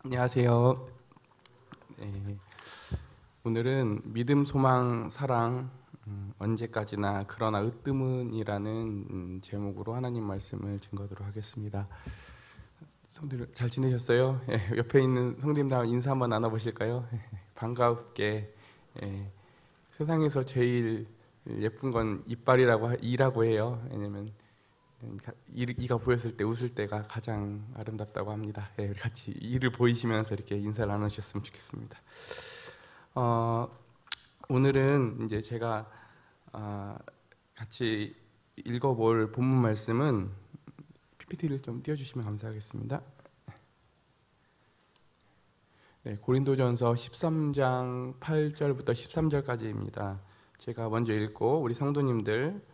안녕하세요. 네, 오늘은 믿음, 소망, 사랑 언제까지나 그러나 으뜸은이라는 제목으로 하나님 말씀을 증거하도록 하겠습니다. 성도들 잘 지내셨어요? 옆에 있는 성도님들 인사 한번 나눠보실까요? 반갑게. 예, 세상에서 제일 예쁜 건 이라고 해요. 왜냐면 이가 보였을 때 웃을 때가 가장 아름답다고 합니다. 우리 같이 이를 보이시면서 이렇게 인사를 나누셨으면 좋겠습니다. 어, 오늘은 이제 제가 같이 읽어볼 본문 말씀은 PPT를 좀 띄워주시면 감사하겠습니다. 네, 고린도전서 13장 8절부터 13절까지입니다. 제가 먼저 읽고 우리 성도님들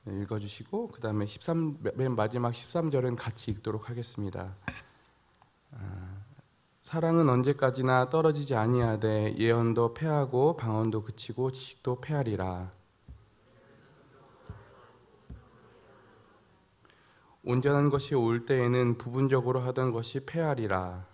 읽어주시고 그 다음에 맨 마지막 13절은 같이 읽도록 하겠습니다. 사랑은 언제까지나 떨어지지 아니하되 예언도 패하고 방언도 그치고 지식도 패하리라. 온전한 것이 올 때에는 부분적으로 하던 것이 패하리라.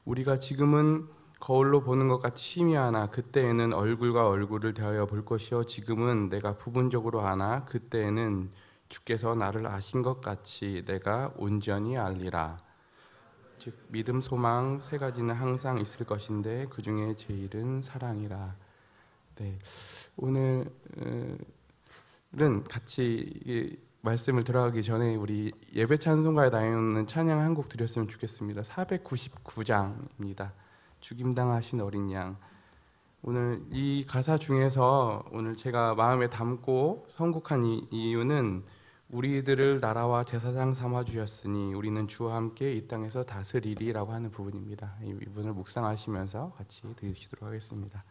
우리가 지금은 거울로 보는 것 같이 희미하나 그때에는 얼굴과 얼굴을 대하여 볼 것이요 지금은 내가 부분적으로 아나 그때에는 주께서 나를 아신 것 같이 내가 온전히 알리라. 즉 믿음, 소망 세 가지는 항상 있을 것인데 그 중에 제일은 사랑이라. 네, 오늘은 같이 말씀을 들어가기 전에 우리 예배 찬송가에 나오는 찬양 한 곡 드렸으면 좋겠습니다. 499장입니다. 죽임당하신 어린 양. 오늘 이 가사 중에서 오늘 제가 마음에 담고 선곡한 이유는 우리들을 나라와 제사장 삼아 주셨으니 우리는 주와 함께 이 땅에서 다스리리라고 하는 부분입니다. 이 부분을 묵상하시면서 같이 들으시도록 하겠습니다.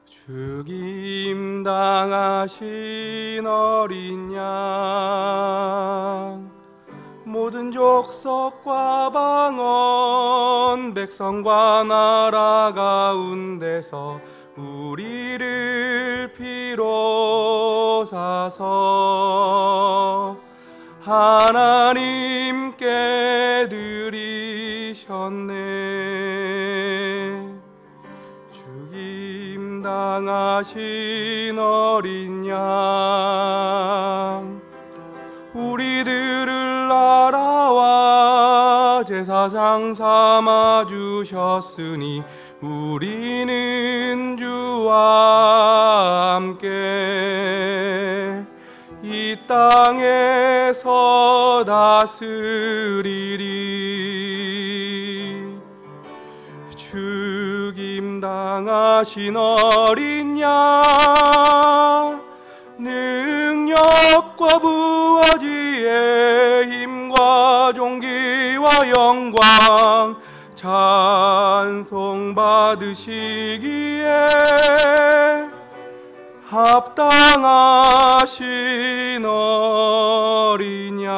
죽임 당하신 어린 양 모든 족속과 방언 백성과 나라 가운데서 우리를 피로 사서 하나님께 드리셨네. 당하신 어린 양 우리들을 나라와 제사장 삼아 주셨으니 우리는 주와 함께 이 땅에서 다스리리. 죽임 당하신 어린 양 능력과 부하지의 힘과 존귀와 영광 찬송 받으시기에 합당하신 어린 양.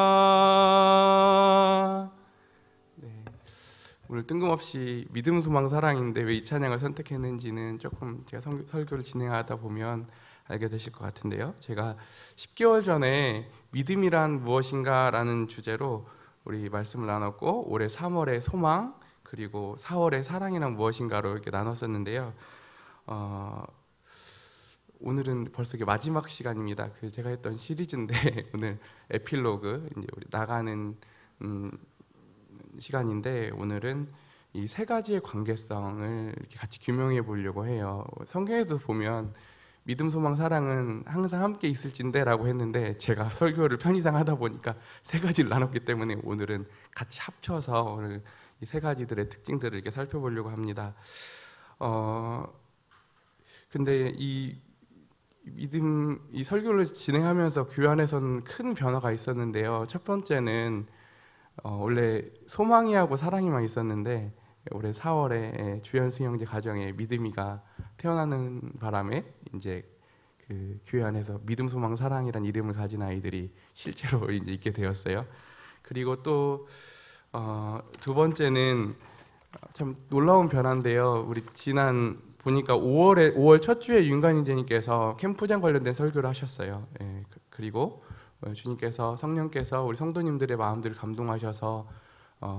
오늘 뜬금없이 믿음, 소망, 사랑인데 왜 이 찬양을 선택했는지는 조금 제가 설교를 진행하다 보면 알게 되실 것 같은데요. 제가 10개월 전에 믿음이란 무엇인가 라는 주제로 우리 말씀을 나눴고 올해 3월에 소망 그리고 4월에 사랑이란 무엇인가로 이렇게 나눴었는데요. 오늘은 벌써 마지막 시간입니다. 제가 했던 시리즈인데 오늘 에필로그 이제 우리 나가는 시간인데 오늘은 이 세 가지의 관계성을 이렇게 같이 규명해 보려고 해요. 성경에도 보면 믿음, 소망, 사랑은 항상 함께 있을진데라고 했는데 제가 설교를 편의상 하다 보니까 세 가지를 나눴기 때문에 오늘은 같이 합쳐서 오늘 이 세 가지들의 특징들을 이렇게 살펴보려고 합니다. 근데 이 설교를 진행하면서 교회 안에서는 큰 변화가 있었는데요. 첫 번째는 원래 소망이하고 사랑이만 있었는데 올해 4월에 주연승 형제 가정에 믿음이가 태어나는 바람에 이제 그 교회 안에서 믿음, 소망, 사랑이란 이름을 가진 아이들이 실제로 이제 있게 되었어요. 그리고 또 두 번째는 참 놀라운 변화인데요. 우리 지난 보니까 5월 첫 주에 윤관인재님께서 캠프장 관련된 설교를 하셨어요. 예, 그리고 주님께서 성령께서 우리 성도님들의 마음들을 감동하셔서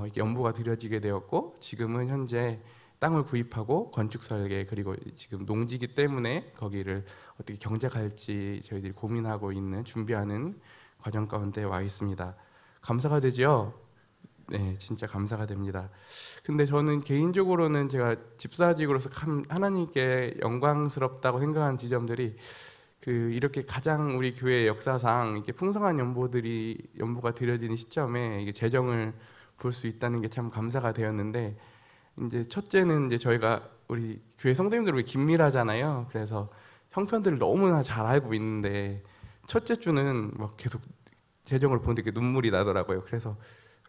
이렇게 연보가 드려지게 되었고, 지금은 현재 땅을 구입하고 건축 설계, 그리고 지금 농지기 때문에 거기를 어떻게 경작할지 저희들이 고민하고 있는, 준비하는 과정 가운데 와 있습니다. 감사가 되죠? 네, 진짜 감사가 됩니다. 근데 저는 개인적으로는 제가 집사직으로서 하나님께 영광스럽다고 생각하는 지점들이, 이렇게 가장 우리 교회 역사상 이렇게 풍성한 연보가 드려지는 시점에 이게 재정을 볼 수 있다는 게 참 감사가 되었는데, 이제 첫째는 이제 저희가 우리 교회 성도님들 긴밀하잖아요. 그래서 형편들을 너무나 잘 알고 있는데 첫째 주는 막 계속 재정을 보는데 눈물이 나더라고요. 그래서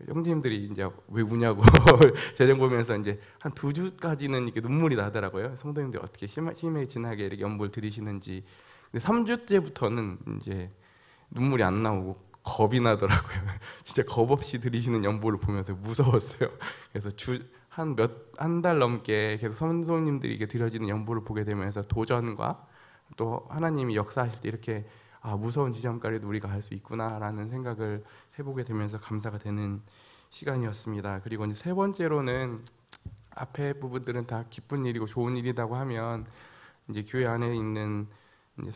형제님들이 이제 왜 우냐고 재정 보면서 이제 한 2주까지는 이렇게 눈물이 나더라고요. 성도님들 어떻게 심해진하게 이렇게 연보를 드리시는지. 근데 3주째부터는 이제 눈물이 안 나오고 겁이 나더라고요. 진짜 겁 없이 드리시는 연보를 보면서 무서웠어요. 그래서 한 달 넘게 계속 성도님들이 이게 드려지는 연보를 보게 되면서 도전과 또 하나님이 역사하실 때 이렇게 무서운 지점까지도 우리가 갈 수 있구나라는 생각을 해보게 되면서 감사가 되는 시간이었습니다. 그리고 이제 세 번째로는, 앞에 부분들은 다 기쁜 일이고 좋은 일이라고 하면, 이제 교회 안에 있는 이제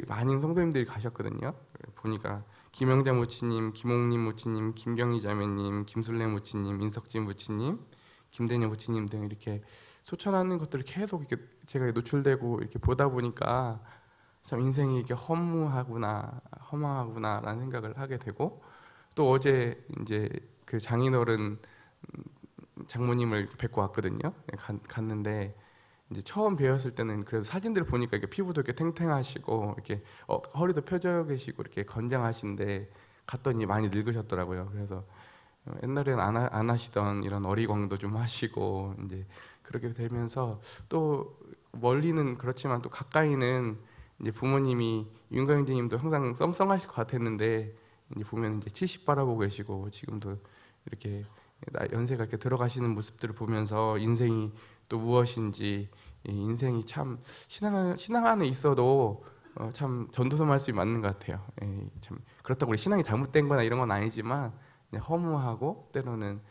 많은 성도님들이 가셨거든요. 보니까 김영자 모치님, 김홍림 모치님, 김경희 자매님, 김술래 모치님, 인석진 모치님, 김대녀 모치님 등 이렇게 소천하는 것들을 계속 이렇게 제가 노출되고 이렇게 보다 보니까 참 인생이 이렇게 허망하구나라는 생각을 하게 되고, 또 어제 이제 그 장인어른 장모님을 뵙고 왔거든요. 갔는데 이제 처음 뵈었을 때는 그래도 사진들을 보니까 이렇게 피부도 이렇게 탱탱하시고 이렇게 허리도 펴져 계시고 이렇게 건장하신데, 갔더니 많이 늙으셨더라고요. 그래서 옛날에는 안 하시던 이런 어리광도 좀 하시고, 이제 그렇게 되면서, 또 멀리는 그렇지만 또 가까이는 이제 부모님이 윤가영제님도 항상 썽썽하실 것 같았는데, 이제 보면 이제 70 바라보고 계시고, 지금도 이렇게 연세가 이렇게 들어가시는 모습들을 보면서 인생이 또 무엇인지, 인생이 참 신앙 안에 있어도 참 전도서 말씀이 맞는 것 같아요. 참 그렇다고 우리 신앙이 잘못된거나 이런 건 아니지만 허무하고 때로는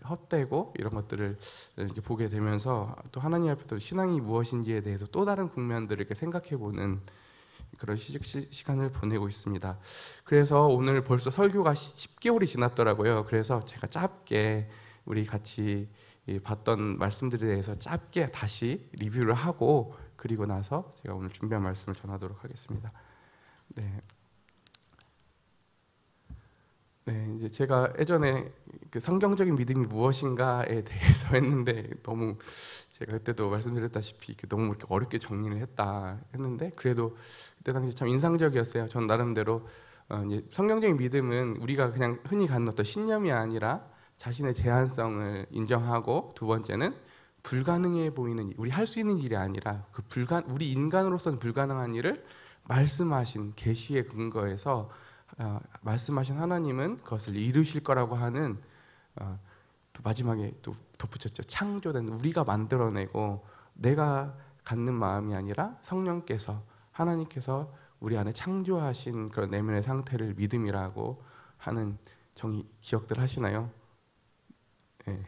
헛되고 이런 것들을 이렇게 보게 되면서, 또 하나님 앞에 또 신앙이 무엇인지에 대해서 또 다른 국면들을 이렇게 생각해보는 그런 시간을 보내고 있습니다. 그래서 오늘 벌써 설교가 10개월이 지났더라고요. 그래서 제가 짧게 우리 같이 봤던 말씀들에 대해서 짧게 다시 리뷰를 하고, 그리고 나서 제가 오늘 준비한 말씀을 전하도록 하겠습니다. 네, 이제 제가 예전에 그 성경적인 믿음이 무엇인가에 대해서 했는데, 너무 제가 그때도 말씀드렸다시피 너무 이렇게 어렵게 정리를 했는데, 그래도 그때 당시 참 인상적이었어요. 전 나름대로 이제 성경적인 믿음은 우리가 그냥 흔히 갖는 어떤 신념이 아니라 자신의 제한성을 인정하고, 두 번째는 불가능해 보이는 우리 할 수 있는 일이 아니라 우리 인간으로서는 불가능한 일을 말씀하신 계시의 근거에서 말씀하신 하나님은 그것을 이루실 거라고 하는, 또 마지막에 또 덧붙였죠. 창조된, 우리가 만들어내고 내가 갖는 마음이 아니라 성령께서, 하나님께서 우리 안에 창조하신 그런 내면의 상태를 믿음이라고 하는 기억들 하시나요? 네.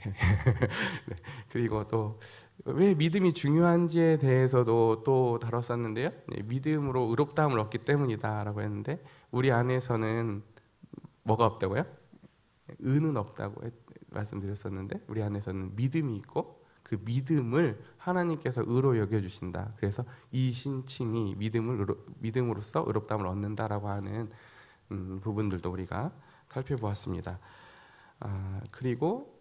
그리고 또 왜 믿음이 중요한지에 대해서도 또 다뤘었는데요. 믿음으로 의롭다함을 얻기 때문이다라고 했는데, 우리 안에서는 뭐가 없다고요? 의는 없다고 말씀드렸었는데, 우리 안에서는 믿음이 있고, 그 믿음을 하나님께서 의로 여겨주신다. 그래서 이 신칭이 믿음으로써 의롭다함을 얻는다라고 하는 부분들도 우리가 살펴보았습니다. 그리고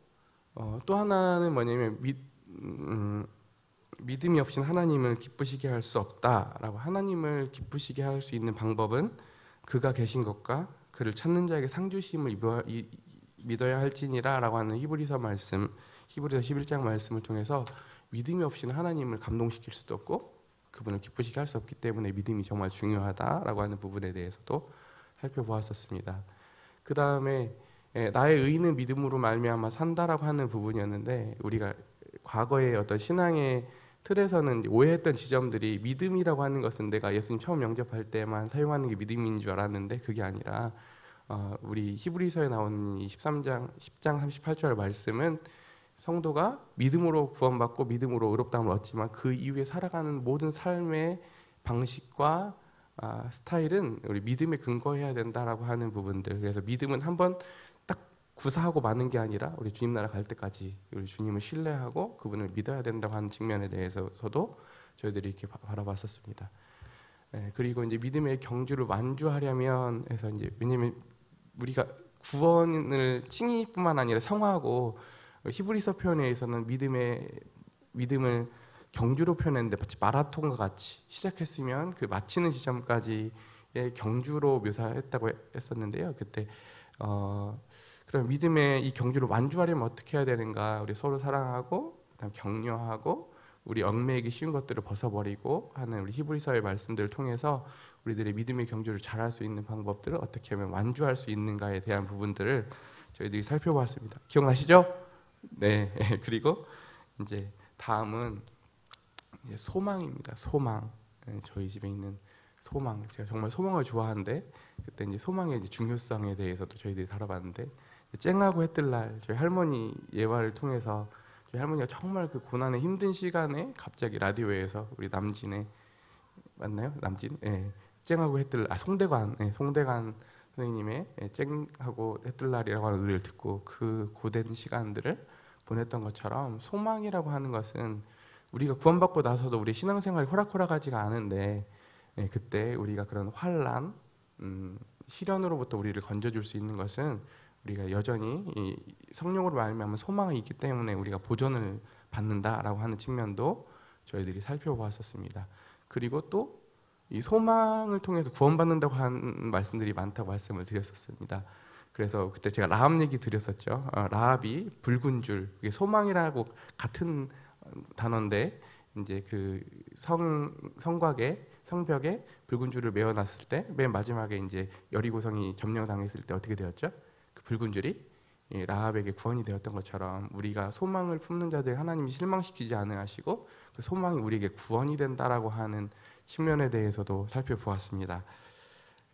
또 하나는 뭐냐면, 믿음이 없이는 하나님을 기쁘시게 할 수 없다라고, 하나님을 기쁘시게 할 수 있는 방법은 그가 계신 것과 그를 찾는 자에게 상 주심을 믿어야 할지니라라고 하는 히브리서 11장 말씀을 통해서, 믿음이 없이는 하나님을 감동시킬 수도 없고 그분을 기쁘시게 할 수 없기 때문에 믿음이 정말 중요하다라고 하는 부분에 대해서도 살펴보았었습니다. 그 다음에 나의 의는 믿음으로 말미암아 산다라고 하는 부분이었는데, 우리가 과거의 어떤 신앙의 틀에서는 오해했던 지점들이, 믿음이라고 하는 것은 내가 예수님 처음 영접할 때만 사용하는 게 믿음인 줄 알았는데 그게 아니라 우리 히브리서에 나오는 이 13장 10장 38절 말씀은 성도가 믿음으로 구원받고 믿음으로 의롭다함을 얻지만 그 이후에 살아가는 모든 삶의 방식과 스타일은 우리 믿음에 근거해야 된다라고 하는 부분들. 그래서 믿음은 한번 딱 구사하고 마는 게 아니라 우리 주님 나라 갈 때까지 우리 주님을 신뢰하고 그분을 믿어야 된다고 하는 측면에 대해서도 저희들이 이렇게 바라봤었습니다. 그리고 이제 믿음의 경주를 완주하려면 해서 이제, 왜냐면 우리가 구원을 칭의뿐만 아니라 성화하고, 히브리서 표현에서는 믿음을 경주로 표현했는데 마치 마라톤과 같이 시작했으면 그 마치는 지점까지의 경주로 묘사했다고 했었는데요. 그때 그럼 믿음의 이 경주를 완주하려면 어떻게 해야 되는가? 우리 서로 사랑하고, 그다음 격려하고, 우리 얽매이기 쉬운 것들을 벗어버리고 하는 우리 히브리서의 말씀들을 통해서 우리들의 믿음의 경주를 잘할 수 있는 방법들을 어떻게 하면 완주할 수 있는가에 대한 부분들을 저희들이 살펴보았습니다. 기억나시죠? 네. 그리고 이제 다음은 이제 소망입니다. 소망. 저희 집에 있는 소망. 제가 정말 소망을 좋아하는데, 그때 이제 소망의 이제 중요성에 대해서도 저희들이 다뤄봤는데, 쨍하고 해뜰 날 저희 할머니 예화를 통해서 저희 할머니가 정말 그 고난의 힘든 시간에 갑자기 라디오에서 우리 남진의, 맞나요? 남진? 예. 쨍하고 해뜰 송대관, 송대관 선생님의 쨍하고 해뜰 날이라고 하는 노래를 듣고 그 고된 시간들을 보냈던 것처럼, 소망이라고 하는 것은 우리가 구원받고 나서도 우리 신앙생활이 호락호락하지가 않은데, 그때 우리가 그런 환난, 시련으로부터 우리를 건져줄 수 있는 것은 우리가 여전히 이 성령으로 말미암은 소망이 있기 때문에 우리가 보존을 받는다라고 하는 측면도 저희들이 살펴보았었습니다. 그리고 또 이 소망을 통해서 구원받는다고 하는 말씀들이 많다고 말씀을 드렸었습니다. 그래서 그때 제가 라합 얘기 드렸었죠. 라합이 붉은 줄, 이게 소망이라고 같은 단어인데, 이제 그 성곽에 성벽에 붉은 줄을 메어놨을 때 맨 마지막에 이제 여리고성이 점령당했을 때 어떻게 되었죠? 그 붉은 줄이 라합에게 구원이 되었던 것처럼, 우리가 소망을 품는 자들 하나님이 실망시키지 않으시고 그 소망이 우리에게 구원이 된다라고 하는 측면에 대해서도 살펴보았습니다.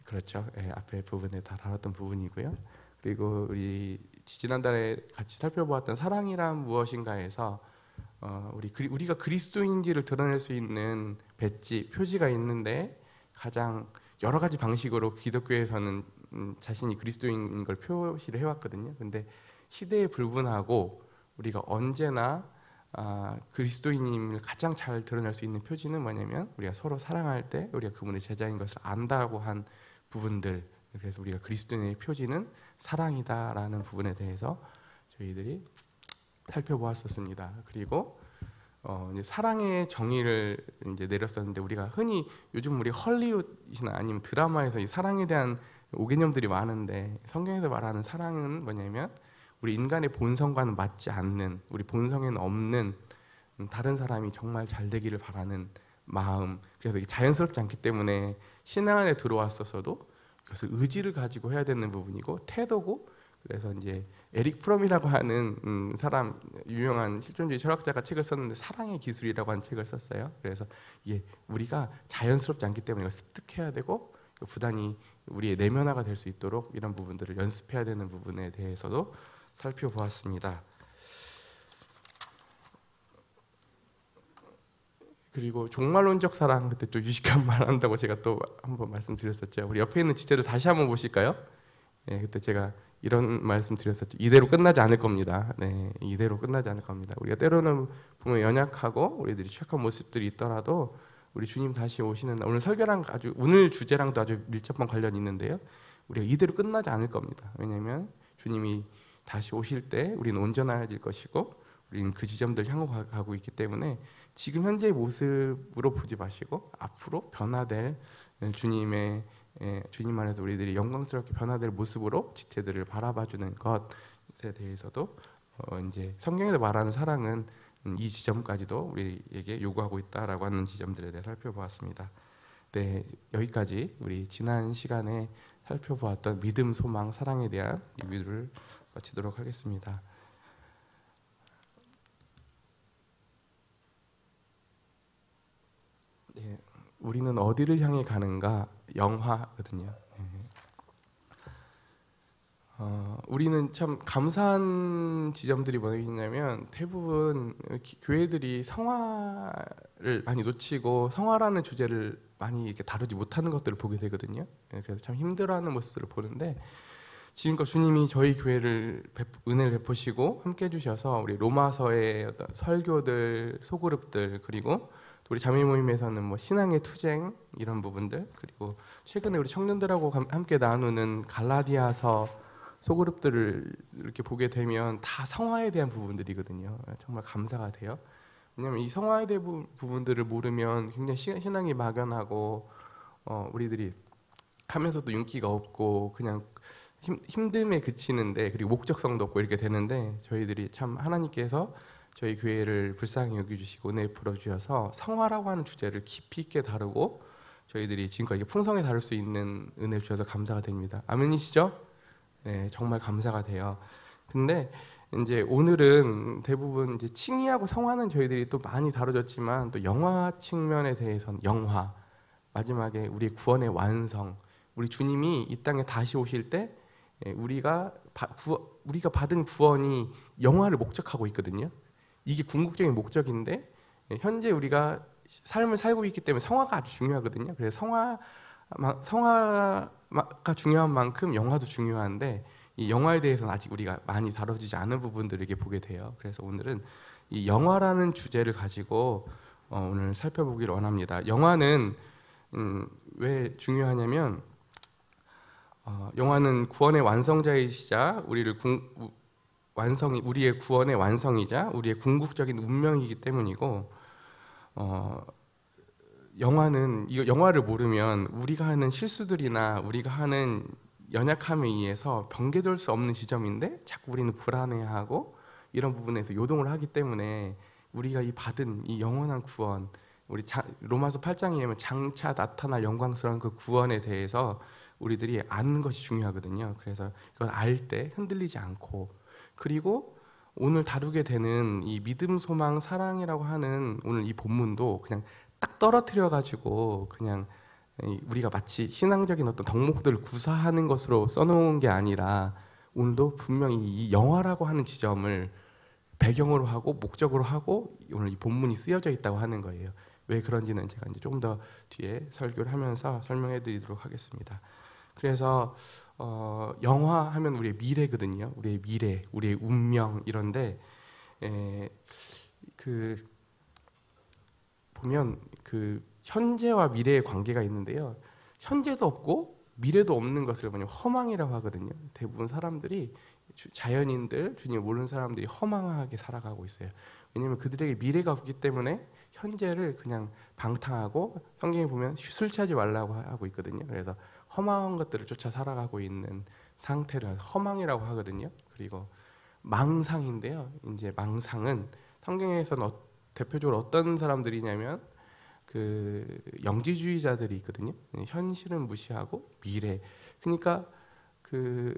그렇죠. 앞에 부분에 다 다뤘던 부분이고요. 그리고 우리 지난달에 같이 살펴보았던 사랑이란 무엇인가에서 우리가 그리스도인지를 드러낼 수 있는 배지, 표지가 있는데, 가장 여러 가지 방식으로 기독교에서는 자신이 그리스도인인 걸 표시를 해왔거든요. 근데 시대에 불문하고 우리가 언제나 그리스도인임을 가장 잘 드러낼 수 있는 표지는 뭐냐면, 우리가 서로 사랑할 때 우리가 그분의 제자인 것을 안다고 한 부분들. 그래서 우리가 그리스도인의 표지는 사랑이다라는 부분에 대해서 저희들이 살펴보았었습니다. 그리고 이제 사랑의 정의를 이제 내렸었는데, 우리가 흔히 요즘 우리 헐리우드나 아니면 드라마에서 이 사랑에 대한 오개념들이 많은데, 성경에서 말하는 사랑은 뭐냐면 우리 인간의 본성과는 맞지 않는, 우리 본성에는 없는 다른 사람이 정말 잘 되기를 바라는 마음. 그래서 이게 자연스럽지 않기 때문에 신앙 안에 들어왔었어도 그것을 의지를 가지고 해야 되는 부분이고, 태도고. 그래서 이제 에릭 프롬이라고 하는 사람, 유명한 실존주의 철학자가 책을 썼는데 사랑의 기술이라고 하는 책을 썼어요. 그래서 이게 우리가 자연스럽지 않기 때문에 이걸 습득해야 되고, 부단히 우리의 내면화가 될 수 있도록 이런 부분들을 연습해야 되는 부분에 대해서도 살펴보았습니다. 그리고 종말론적 사랑, 그때 또 유식한 말 한다고 제가 또 한번 말씀드렸었죠. 우리 옆에 있는 지체들 다시 한번 보실까요? 그때 제가 이런 말씀 드렸었죠. 이대로 끝나지 않을 겁니다. 이대로 끝나지 않을 겁니다. 우리가 때로는 보면 연약하고 우리들이 취약한 모습들이 있더라도 우리 주님 다시 오시는 날, 오늘 설교랑 오늘 주제랑도 아주 밀접한 관련이 있는데요. 우리가 이대로 끝나지 않을 겁니다. 왜냐하면 주님이 다시 오실 때 우리는 온전해질 것이고, 우리는 그 지점들 향후 가고 있기 때문에 지금 현재의 모습으로 보지 마시고 앞으로 변화될 주님 안에서 우리들이 영광스럽게 변화될 모습으로 지체들을 바라봐주는 것에 대해서도 이제 성경에서 말하는 사랑은 이 지점까지도 우리에게 요구하고 있다라고 하는 지점들에 대해 살펴보았습니다. 네, 여기까지 우리 지난 시간에 살펴보았던 믿음, 소망, 사랑에 대한 리뷰를 마치도록 하겠습니다. 네, 우리는 어디를 향해 가는가? 영화거든요. 우리는 참 감사한 지점들이 뭐냐면 대부분 교회들이 성화를 많이 놓치고 성화라는 주제를 많이 이렇게 다루지 못하는 것들을 보게 되거든요. 그래서 참 힘들어하는 모습을 보는데 지금껏 주님이 저희 교회를 은혜를 베푸시고 함께 해주셔서 우리 로마서의 어떤 설교들, 소그룹들 그리고 또 우리 자매 모임에서는 뭐 신앙의 투쟁 이런 부분들 그리고 최근에 우리 청년들하고 함께 나누는 갈라디아서 소그룹들을 이렇게 보게 되면 다 성화에 대한 부분들이거든요. 정말 감사가 돼요. 왜냐하면 이 성화에 대한 부분들을 모르면 굉장히 신앙이 막연하고 우리들이 하면서도 윤기가 없고 그냥 힘듦에 그치는데 그리고 목적성도 없고 이렇게 되는데 저희들이 참 하나님께서 저희 교회를 불쌍히 여겨주시고 은혜 풀어주셔서 성화라고 하는 주제를 깊이 있게 다루고 저희들이 지금까지 풍성하게 다룰 수 있는 은혜 주셔서 감사가 됩니다. 아멘이시죠? 네, 정말 감사가 돼요. 근데 이제 오늘은 대부분 이제 칭의하고 성화는 저희들이 또 많이 다뤄졌지만 또 영화 측면에 대해서는 영화 마지막에 우리의 구원의 완성, 우리 주님이 이 땅에 다시 오실 때 우리가 받은 구원이 영화를 목적하고 있거든요. 이게 궁극적인 목적인데 현재 우리가 삶을 살고 있기 때문에 성화가 아주 중요하거든요. 그래서 성화가 중요한 만큼 영화도 중요한데 이 영화에 대해서는 아직 우리가 많이 다뤄지지 않은 부분들을 이렇게 보게 돼요. 그래서 오늘은 이 영화라는 주제를 가지고 오늘 살펴보기를 원합니다. 영화는 왜 중요하냐면 영화는 구원의 완성자이시자 우리의 구원의 완성이자 우리의 궁극적인 운명이기 때문이고 영화는 이 영화를 모르면 우리가 하는 실수들이나 우리가 하는 연약함에 의해서 변개될 수 없는 지점인데 자꾸 우리는 불안해하고 이런 부분에서 요동을 하기 때문에 우리가 받은 이 영원한 구원 우리 로마서 8장에 보면 장차 나타날 영광스러운 그 구원에 대해서 우리들이 아는 것이 중요하거든요. 그래서 이걸 알 때 흔들리지 않고 그리고 오늘 다루게 되는 이 믿음, 소망, 사랑이라고 하는 오늘 이 본문도 그냥 딱 떨어뜨려 가지고 그냥 우리가 마치 신앙적인 어떤 덕목들을 구사하는 것으로 써놓은 게 아니라 오늘도 분명히 이 영화라고 하는 지점을 배경으로 하고 목적으로 하고 오늘 이 본문이 쓰여져 있다고 하는 거예요. 왜 그런지는 제가 이제 조금 더 뒤에 설교를 하면서 설명해드리도록 하겠습니다. 그래서 영화 하면 우리의 미래거든요. 우리의 미래, 우리의 운명 이런데 보면 그 현재와 미래의 관계가 있는데요. 현재도 없고 미래도 없는 것을 뭐냐면 허망이라고 하거든요. 대부분 사람들이 자연인들, 주님 모르는 사람들이 허망하게 살아가고 있어요. 왜냐하면 그들에게 미래가 없기 때문에 현재를 그냥 방탕하고 성경에 보면 술 취하지 말라고 하고 있거든요. 그래서 허망한 것들을 쫓아 살아가고 있는 상태를 허망이라고 하거든요. 그리고 망상인데요. 이제 망상은 성경에서는 대표적으로 어떤 사람들이냐면 그 영지주의자들이 있거든요. 현실은 무시하고 미래. 그러니까 그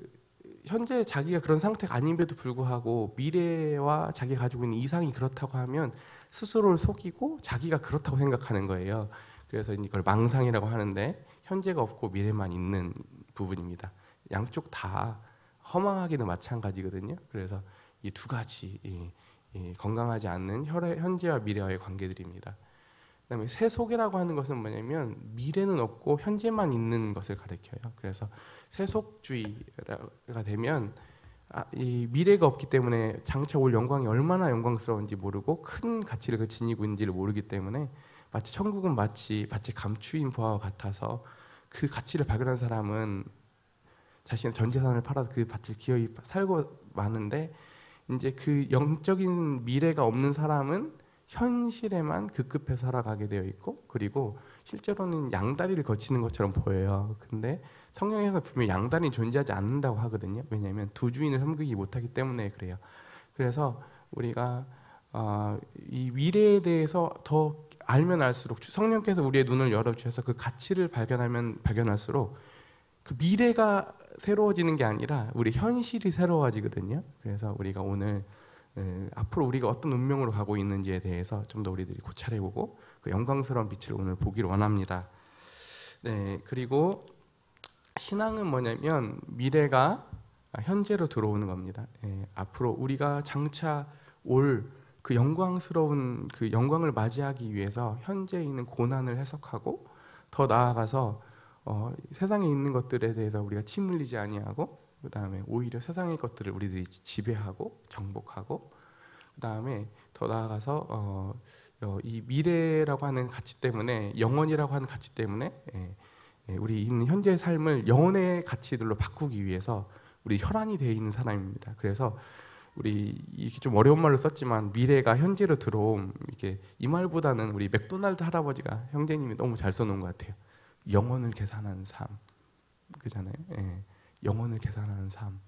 현재 자기가 그런 상태가 아님에도 불구하고 미래와 자기가 가지고 있는 이상이 그렇다고 하면 스스로를 속이고 자기가 그렇다고 생각하는 거예요. 그래서 이걸 망상이라고 하는데 현재가 없고 미래만 있는 부분입니다. 양쪽 다 허망하기는 마찬가지거든요. 그래서 이 두 가지 건강하지 않는 현재와 미래와의 관계들입니다. 그다음에 세속이라고 하는 것은 뭐냐면 미래는 없고 현재만 있는 것을 가리켜요. 그래서 세속주의가 되면 이 미래가 없기 때문에 장차 올 영광이 얼마나 영광스러운지 모르고 큰 가치를 지니고 있는지를 모르기 때문에 마치 천국은 마치 감추인 부하와 같아서 그 가치를 발견한 사람은 자신의 전 재산을 팔아서 그 밭을 기어이 살고 마는데 이제 그 영적인 미래가 없는 사람은 현실에만 급급해서 살아가게 되어 있고 그리고 실제로는 양다리를 거치는 것처럼 보여요. 근데 성경에서 분명히 양다리는 존재하지 않는다고 하거든요. 왜냐하면 두 주인을 섬기지 못하기 때문에 그래요. 그래서 우리가 이 미래에 대해서 더 알면 알수록 성령께서 우리의 눈을 열어주셔서 그 가치를 발견하면 발견할수록 그 미래가 새로워지는 게 아니라 우리 현실이 새로워지거든요. 그래서 우리가 오늘 앞으로 우리가 어떤 운명으로 가고 있는지에 대해서 좀 더 우리들이 고찰해보고 그 영광스러운 빛을 오늘 보기를 원합니다. 네, 그리고 신앙은 뭐냐면 미래가 현재로 들어오는 겁니다. 앞으로 우리가 장차 올 그 영광스러운 그 영광을 맞이하기 위해서 현재에 있는 고난을 해석하고 더 나아가서 세상에 있는 것들에 대해서 우리가 침 흘리지 아니하고 그 다음에 오히려 세상의 것들을 우리들이 지배하고 정복하고 그 다음에 더 나아가서 이 미래라고 하는 가치 때문에 영원이라고 하는 가치 때문에 우리 있는 현재의 삶을 영혼의 가치들로 바꾸기 위해서 우리 혈안이 되어 있는 사람입니다. 그래서 우리 이렇게 좀 어려운 말로 썼지만 미래가 현재로 들어옴 이게 이 말보다는 우리 맥도날드 할아버지가 형제님이 너무 잘 써놓은 것 같아요. 영혼을 계산하는 삶 그잖아요. 영혼을 계산하는 삶.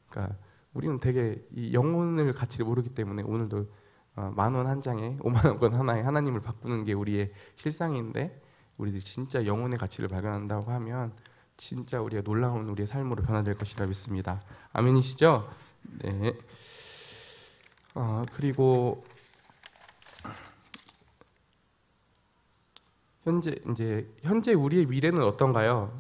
그러니까 우리는 되게 이 영혼을 가치를 모르기 때문에 오늘도 10,000원 한 장에 50,000원 하나에 하나님을 바꾸는 게 우리의 실상인데 우리들이 진짜 영혼의 가치를 발견한다고 하면 진짜 우리가 놀라운 우리의 삶으로 변화될 것이라 믿습니다. 아멘이시죠? 네. 그리고 현재 우리의 미래는 어떤가요?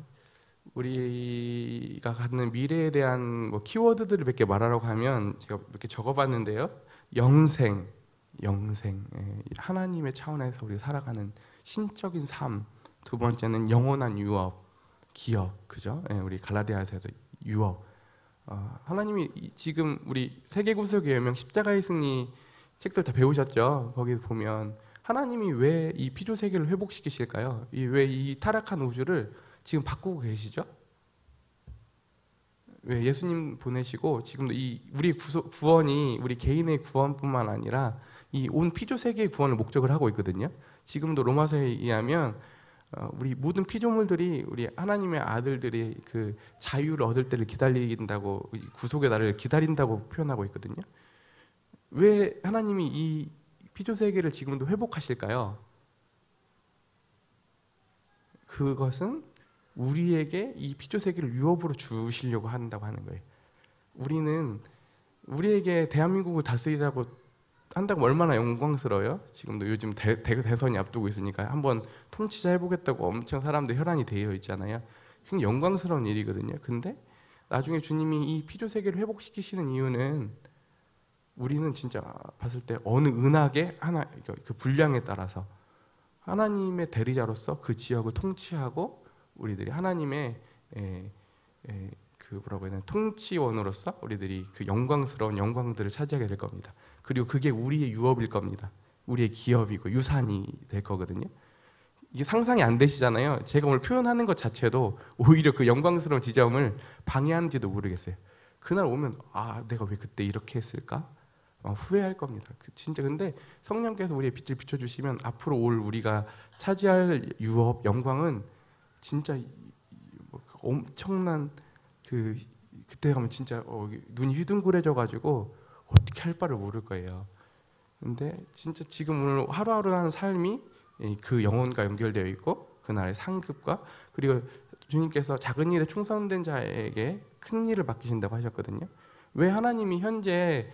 우리가 갖는 미래에 대한 뭐 키워드들을 몇 개 말하라고 하면 제가 몇 개 적어봤는데요. 영생, 하나님의 차원에서 우리가 살아가는 신적인 삶. 두 번째는 영원한 유업, 기업, 그죠? 우리 갈라디아서에서 유업. 하나님이 지금 우리 세계구속의 여명, 십자가의 승리 책들 다 배우셨죠? 거기 보면 하나님이 왜 이 피조 세계를 회복시키실까요? 왜 이 타락한 우주를 지금 바꾸고 계시죠? 왜 예수님 보내시고 지금도 이 우리 구원이 우리 개인의 구원뿐만 아니라 이 온 피조 세계의 구원을 목적을 하고 있거든요. 지금도 로마서에 의하면 우리 모든 피조물들이 우리 하나님의 아들들이 그 자유를 얻을 때를 기다린다고 구속의 날을 기다린다고 표현하고 있거든요. 왜 하나님이 이 피조 세계를 지금도 회복하실까요? 그것은 우리에게 이 피조 세계를 유업으로 주시려고 한다고 하는 거예요. 우리는 우리에게 대한민국을 다스리라고 한다고 얼마나 영광스러워요? 지금도 요즘 대선이 앞두고 있으니까 한번 통치자 해보겠다고 엄청 사람들 혈안이 되어 있잖아요. 굉장히 영광스러운 일이거든요. 근데 나중에 주님이 이 피조 세계를 회복시키시는 이유는 우리는 진짜 봤을 때 어느 은하계 하나 그 분량에 따라서 하나님의 대리자로서 그 지역을 통치하고 우리들이 하나님의 그 뭐라고 해야 되나 통치원으로서 우리들이 그 영광스러운 영광들을 차지하게 될 겁니다. 그리고 그게 우리의 유업일 겁니다. 우리의 기업이고 유산이 될 거거든요. 이게 상상이 안 되시잖아요. 제가 오늘 표현하는 것 자체도 오히려 그 영광스러운 지점을 방해하는지도 모르겠어요. 그날 오면 내가 왜 그때 이렇게 했을까? 후회할 겁니다. 진짜 근데 성령께서 우리의 빛을 비춰주시면 앞으로 올 우리가 차지할 유업 영광은 진짜 엄청난 그때 가면 진짜 눈이 휘둥그레져가지고 어떻게 할 바를 모를 거예요. 근데 진짜 지금 오늘 하루하루 하는 삶이 그 영혼과 연결되어 있고 그날의 상급과 그리고 주님께서 작은 일에 충성된 자에게 큰 일을 맡기신다고 하셨거든요. 왜 하나님이 현재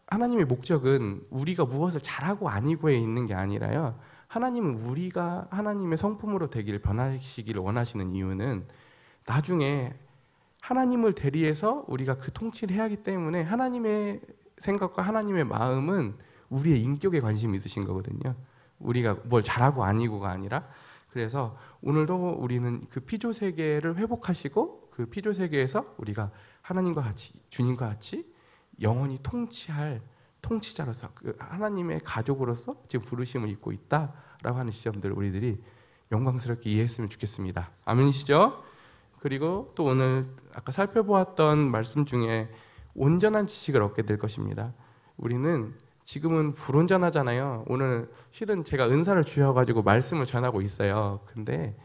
하나님의 목적은 우리가 무엇을 잘하고 아니고에 있는 게 아니라요. 하나님은 우리가 하나님의 성품으로 되기를 변화시키기를 원하시는 이유는 나중에 하나님을 대리해서 우리가 그 통치를 해야 하기 때문에 하나님의 생각과 하나님의 마음은 우리의 인격에 관심이 있으신 거거든요. 우리가 뭘 잘하고 아니고가 아니라 그래서 오늘도 우리는 그 피조 세계를 회복하시고 그 피조 세계에서 우리가 하나님과 같이 주님과 같이 영원히 통치할 통치자로서 그 하나님의 가족으로서 지금 부르심을 입고 있다라고 하는 시점들을 우리들이 영광스럽게 이해했으면 좋겠습니다. 아멘이시죠? 그리고 또 오늘 아까 살펴보았던 말씀 중에 온전한 지식을 얻게 될 것입니다. 우리는 지금은 불온전하잖아요. 오늘 실은 제가 은사를 주셔가지고 말씀을 전하고 있어요. 근데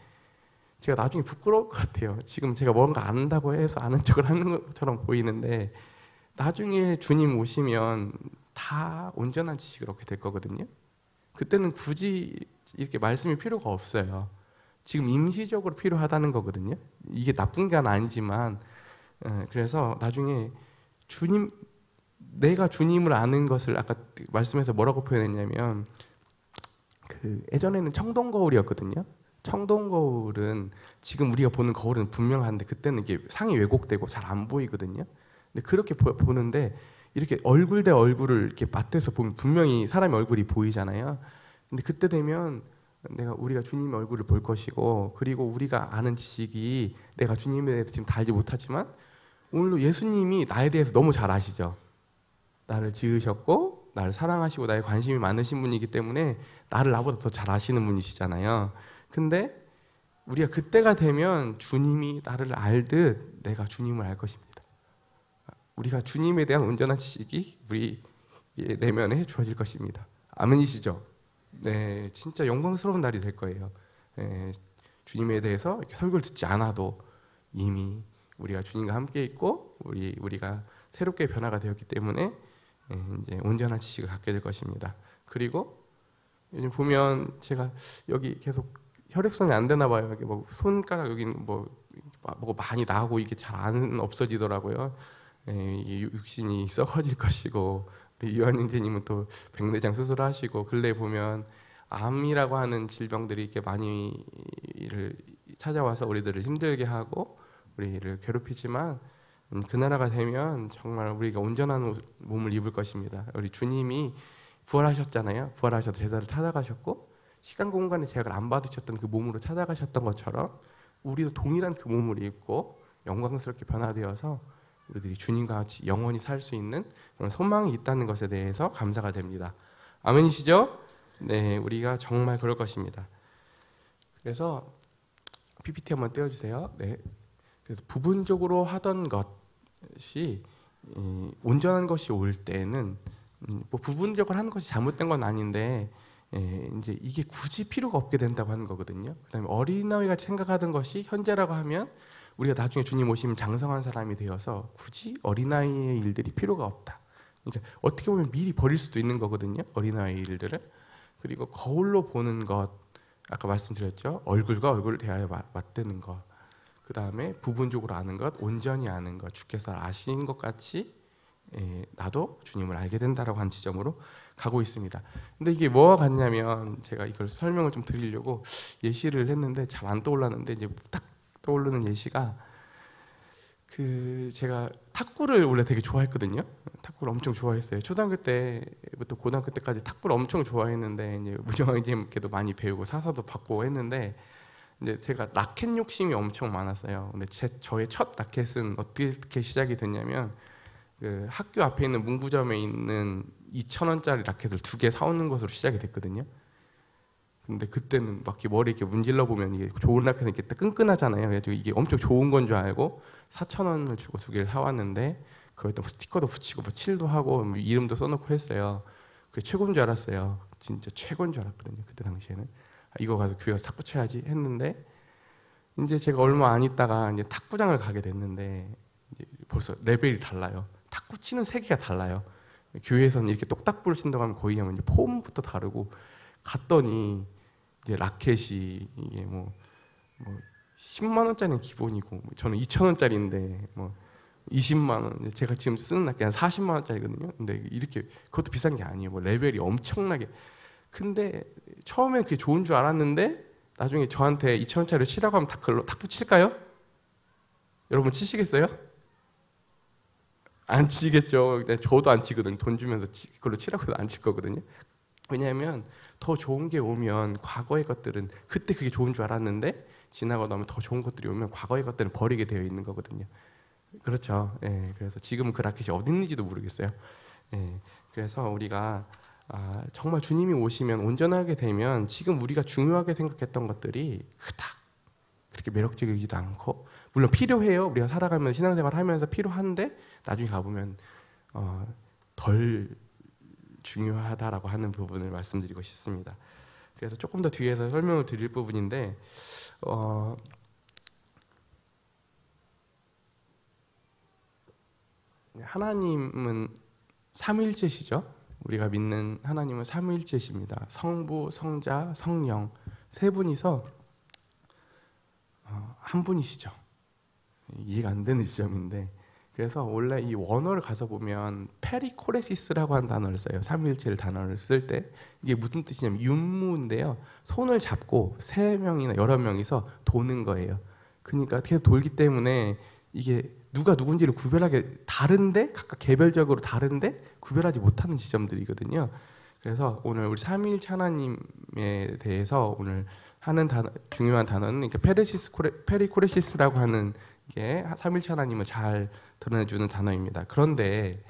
제가 나중에 부끄러울 것 같아요. 지금 제가 뭔가 안다고 해서 아는 척을 하는 것처럼 보이는데 나중에 주님 오시면 다 온전한 지식을 얻게 될 거거든요. 그때는 굳이 이렇게 말씀이 필요가 없어요. 지금 임시적으로 필요하다는 거거든요. 이게 나쁜 건 아니지만, 그래서 나중에 주님, 내가 주님을 아는 것을 아까 말씀에서 뭐라고 표현했냐면, 그 예전에는 청동 거울이었거든요. 청동 거울은 지금 우리가 보는 거울은 분명한데 그때는 이게 상이 왜곡되고 잘 안 보이거든요. 근데 그렇게 보는데 이렇게 얼굴 대 얼굴을 이렇게 맞대서 보면 분명히 사람의 얼굴이 보이잖아요. 근데 그때 되면 우리가 주님의 얼굴을 볼 것이고, 그리고 우리가 아는 지식이 내가 주님에 대해서 지금 다 알지 못하지만 오늘도 예수님이 나에 대해서 너무 잘 아시죠. 나를 지으셨고 나를 사랑하시고 나에 관심이 많으신 분이기 때문에 나를 나보다 더 잘 아시는 분이시잖아요. 근데 우리가 그때가 되면 주님이 나를 알듯 내가 주님을 알 것입니다. 우리가 주님에 대한 온전한 지식이 우리 내면에 주어질 것입니다. 아멘이시죠? 네, 진짜 영광스러운 날이 될 거예요. 주님에 대해서 이렇게 설교를 듣지 않아도 이미 우리가 주님과 함께 있고 우리가 새롭게 변화가 되었기 때문에 이제 온전한 지식을 갖게 될 것입니다. 그리고 요즘 보면 제가 여기 계속 혈액순환이 안 되나 봐요. 여기 뭐 손가락 여기 뭐가 많이 나고 이게 잘 안 없어지더라고요. 이게 육신이 썩어질 것이고, 우리 유한인재님은 또 백내장 수술하시고, 근래 보면 암이라고 하는 질병들이 이렇게 많이를 찾아와서 우리들을 힘들게 하고 우리를 괴롭히지만, 그 나라가 되면 정말 우리가 온전한 몸을 입을 것입니다. 우리 주님이 부활하셨잖아요. 부활하셔서 제자를 찾아가셨고 시간 공간의 제약을 안 받으셨던 그 몸으로 찾아가셨던 것처럼 우리도 동일한 그 몸을 입고 영광스럽게 변화되어서 우리들이 주님과 같이 영원히 살 수 있는 그런 소망이 있다는 것에 대해서 감사가 됩니다. 아멘이시죠? 네, 우리가 정말 그럴 것입니다. 그래서 PPT 한번 떼어주세요. 네. 그래서 부분적으로 하던 것이 온전한 것이 올 때는 뭐 부분적으로 하는 것이 잘못된 건 아닌데 이제 이게 굳이 필요가 없게 된다고 하는 거거든요. 그다음에 어린아이가 생각하던 것이 현재라고 하면 우리가 나중에 주님 오시면 장성한 사람이 되어서 굳이 어린아이의 일들이 필요가 없다. 그러니까 어떻게 보면 미리 버릴 수도 있는 거거든요. 어린아이의 일들을. 그리고 거울로 보는 것, 아까 말씀드렸죠. 얼굴과 얼굴을 대하여 맞대는 것. 그 다음에 부분적으로 아는 것, 온전히 아는 것, 주께서 아시는 것 같이 나도 주님을 알게 된다라고 한 지점으로 가고 있습니다. 근데 이게 뭐와 같냐면, 제가 이걸 설명을 좀 드리려고 예시를 했는데 잘 안 떠올랐는데 이제 딱 떠오르는 예시가, 그 제가 탁구를 원래 되게 좋아했거든요. 탁구를 엄청 좋아했어요. 초등학교 때부터 고등학교 때까지 탁구를 엄청 좋아했는데 이제 문영왕님께도 많이 배우고 사서도 받고 했는데, 이제 제가 라켓 욕심이 엄청 많았어요. 근데 저의 첫 라켓은 어떻게 시작이 됐냐면, 그 학교 앞에 있는 문구점에 있는 2,000원짜리 라켓을 2개 사오는 것으로 시작이 됐거든요. 근데 그때는 막 이렇게 머리 이렇게 문질러 보면 이게 좋은 라켓은 이렇게 끈끈하잖아요. 그래서 이게 엄청 좋은 건 줄 알고 4,000원을 주고 2개를 사왔는데, 거기다 스티커도 붙이고 뭐 칠도 하고 뭐 이름도 써놓고 했어요. 그게 최고인 줄 알았어요. 진짜 최고인 줄 알았거든요. 그때 당시에는 이거 가서 교회 가서 탁구 쳐야지 했는데, 이제 제가 얼마 안 있다가 이제 탁구장을 가게 됐는데 이제 벌써 레벨이 달라요. 탁구 치는 세계가 달라요. 교회에서는 이렇게 똑딱불을 친다고 하면 거의 하면 폼부터 다르고, 갔더니 이제 라켓이 이게 뭐 10만 원짜리는 기본이고, 저는 2,000원짜리인데 뭐 20만 원, 제가 지금 쓰는 라켓 한 40만 원짜리거든요. 근데 이렇게 그것도 비싼 게 아니에요. 뭐 레벨이 엄청나게. 근데 처음에 그게 좋은 줄 알았는데 나중에 저한테 2,000원짜리 치라고 하면 탁구 칠까요? 여러분 치시겠어요? 안 치겠죠. 저도 안 치거든요. 돈 주면서 그걸로 치라고 해도 안 칠 거거든요. 왜냐하면 더 좋은 게 오면 과거의 것들은, 그때 그게 좋은 줄 알았는데 지나고 나면 더 좋은 것들이 오면 과거의 것들은 버리게 되어 있는 거거든요. 그렇죠. 예, 그래서 지금은 그 라켓이 어디 있는지도 모르겠어요. 예, 그래서 우리가 정말 주님이 오시면 온전하게 되면 지금 우리가 중요하게 생각했던 것들이 그닥 그렇게 매력적이지도 않고, 물론 필요해요. 우리가 살아가면서 신앙생활 하면서 필요한데 나중에 가보면 덜 중요하다라고 하는 부분을 말씀드리고 싶습니다. 그래서 조금 더 뒤에서 설명을 드릴 부분인데, 하나님은 삼위일체시죠. 우리가 믿는 하나님은 삼위일체십니다. 성부, 성자, 성령 세 분이서 한 분이시죠. 이해가 안 되는 지점인데, 그래서 원래 이 원어를 가서 보면 페리코레시스라고 하는 단어를 써요. 삼위일체를 단어를 쓸 때 이게 무슨 뜻이냐면 윤무인데요. 손을 잡고 세 명이나 여러 명이서 도는 거예요. 그러니까 계속 돌기 때문에 이게 누가 누군지를 구별하게 다른데 각각 개별적으로 다른데 구별하지 못하는 지점들이거든요. 그래서 오늘 우리 삼위일체 하나님에 대해서 오늘 하는 중요한 단어는 페리코레시스라고 하는 게 삼위일체 하나님을 잘 드러내주는 단어입니다. 그런데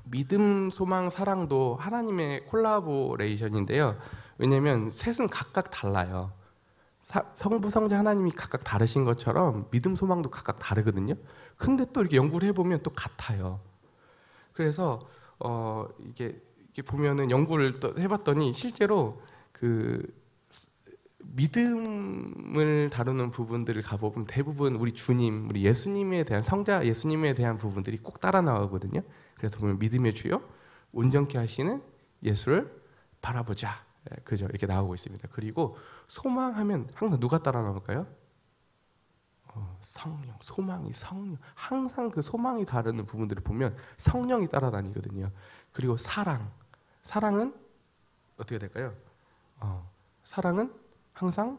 믿음, 소망, 사랑도 하나님의 콜라보레이션인데요. 왜냐하면 셋은 각각 달라요. 성부, 성자 하나님이 각각 다르신 것처럼 믿음, 소망도 각각 다르거든요. 근데 또 이렇게 연구를 해보면 또 같아요. 그래서 이게 보면은 연구를 또 해봤더니 실제로 그 믿음을 다루는 부분들을 가보면 대부분 우리 주님, 우리 예수님에 대한 성자 예수님에 대한 부분들이 꼭 따라 나오거든요. 그래서 보면 믿음의 주요 온전케 하시는 예수를 바라보자, 그죠? 이렇게 나오고 있습니다. 그리고 소망하면 항상 누가 따라 나올까요? 성령, 소망이 성령. 항상 그 소망이 다루는 부분들을 보면 성령이 따라다니거든요. 그리고 사랑은 어떻게 될까요? 사랑은 항상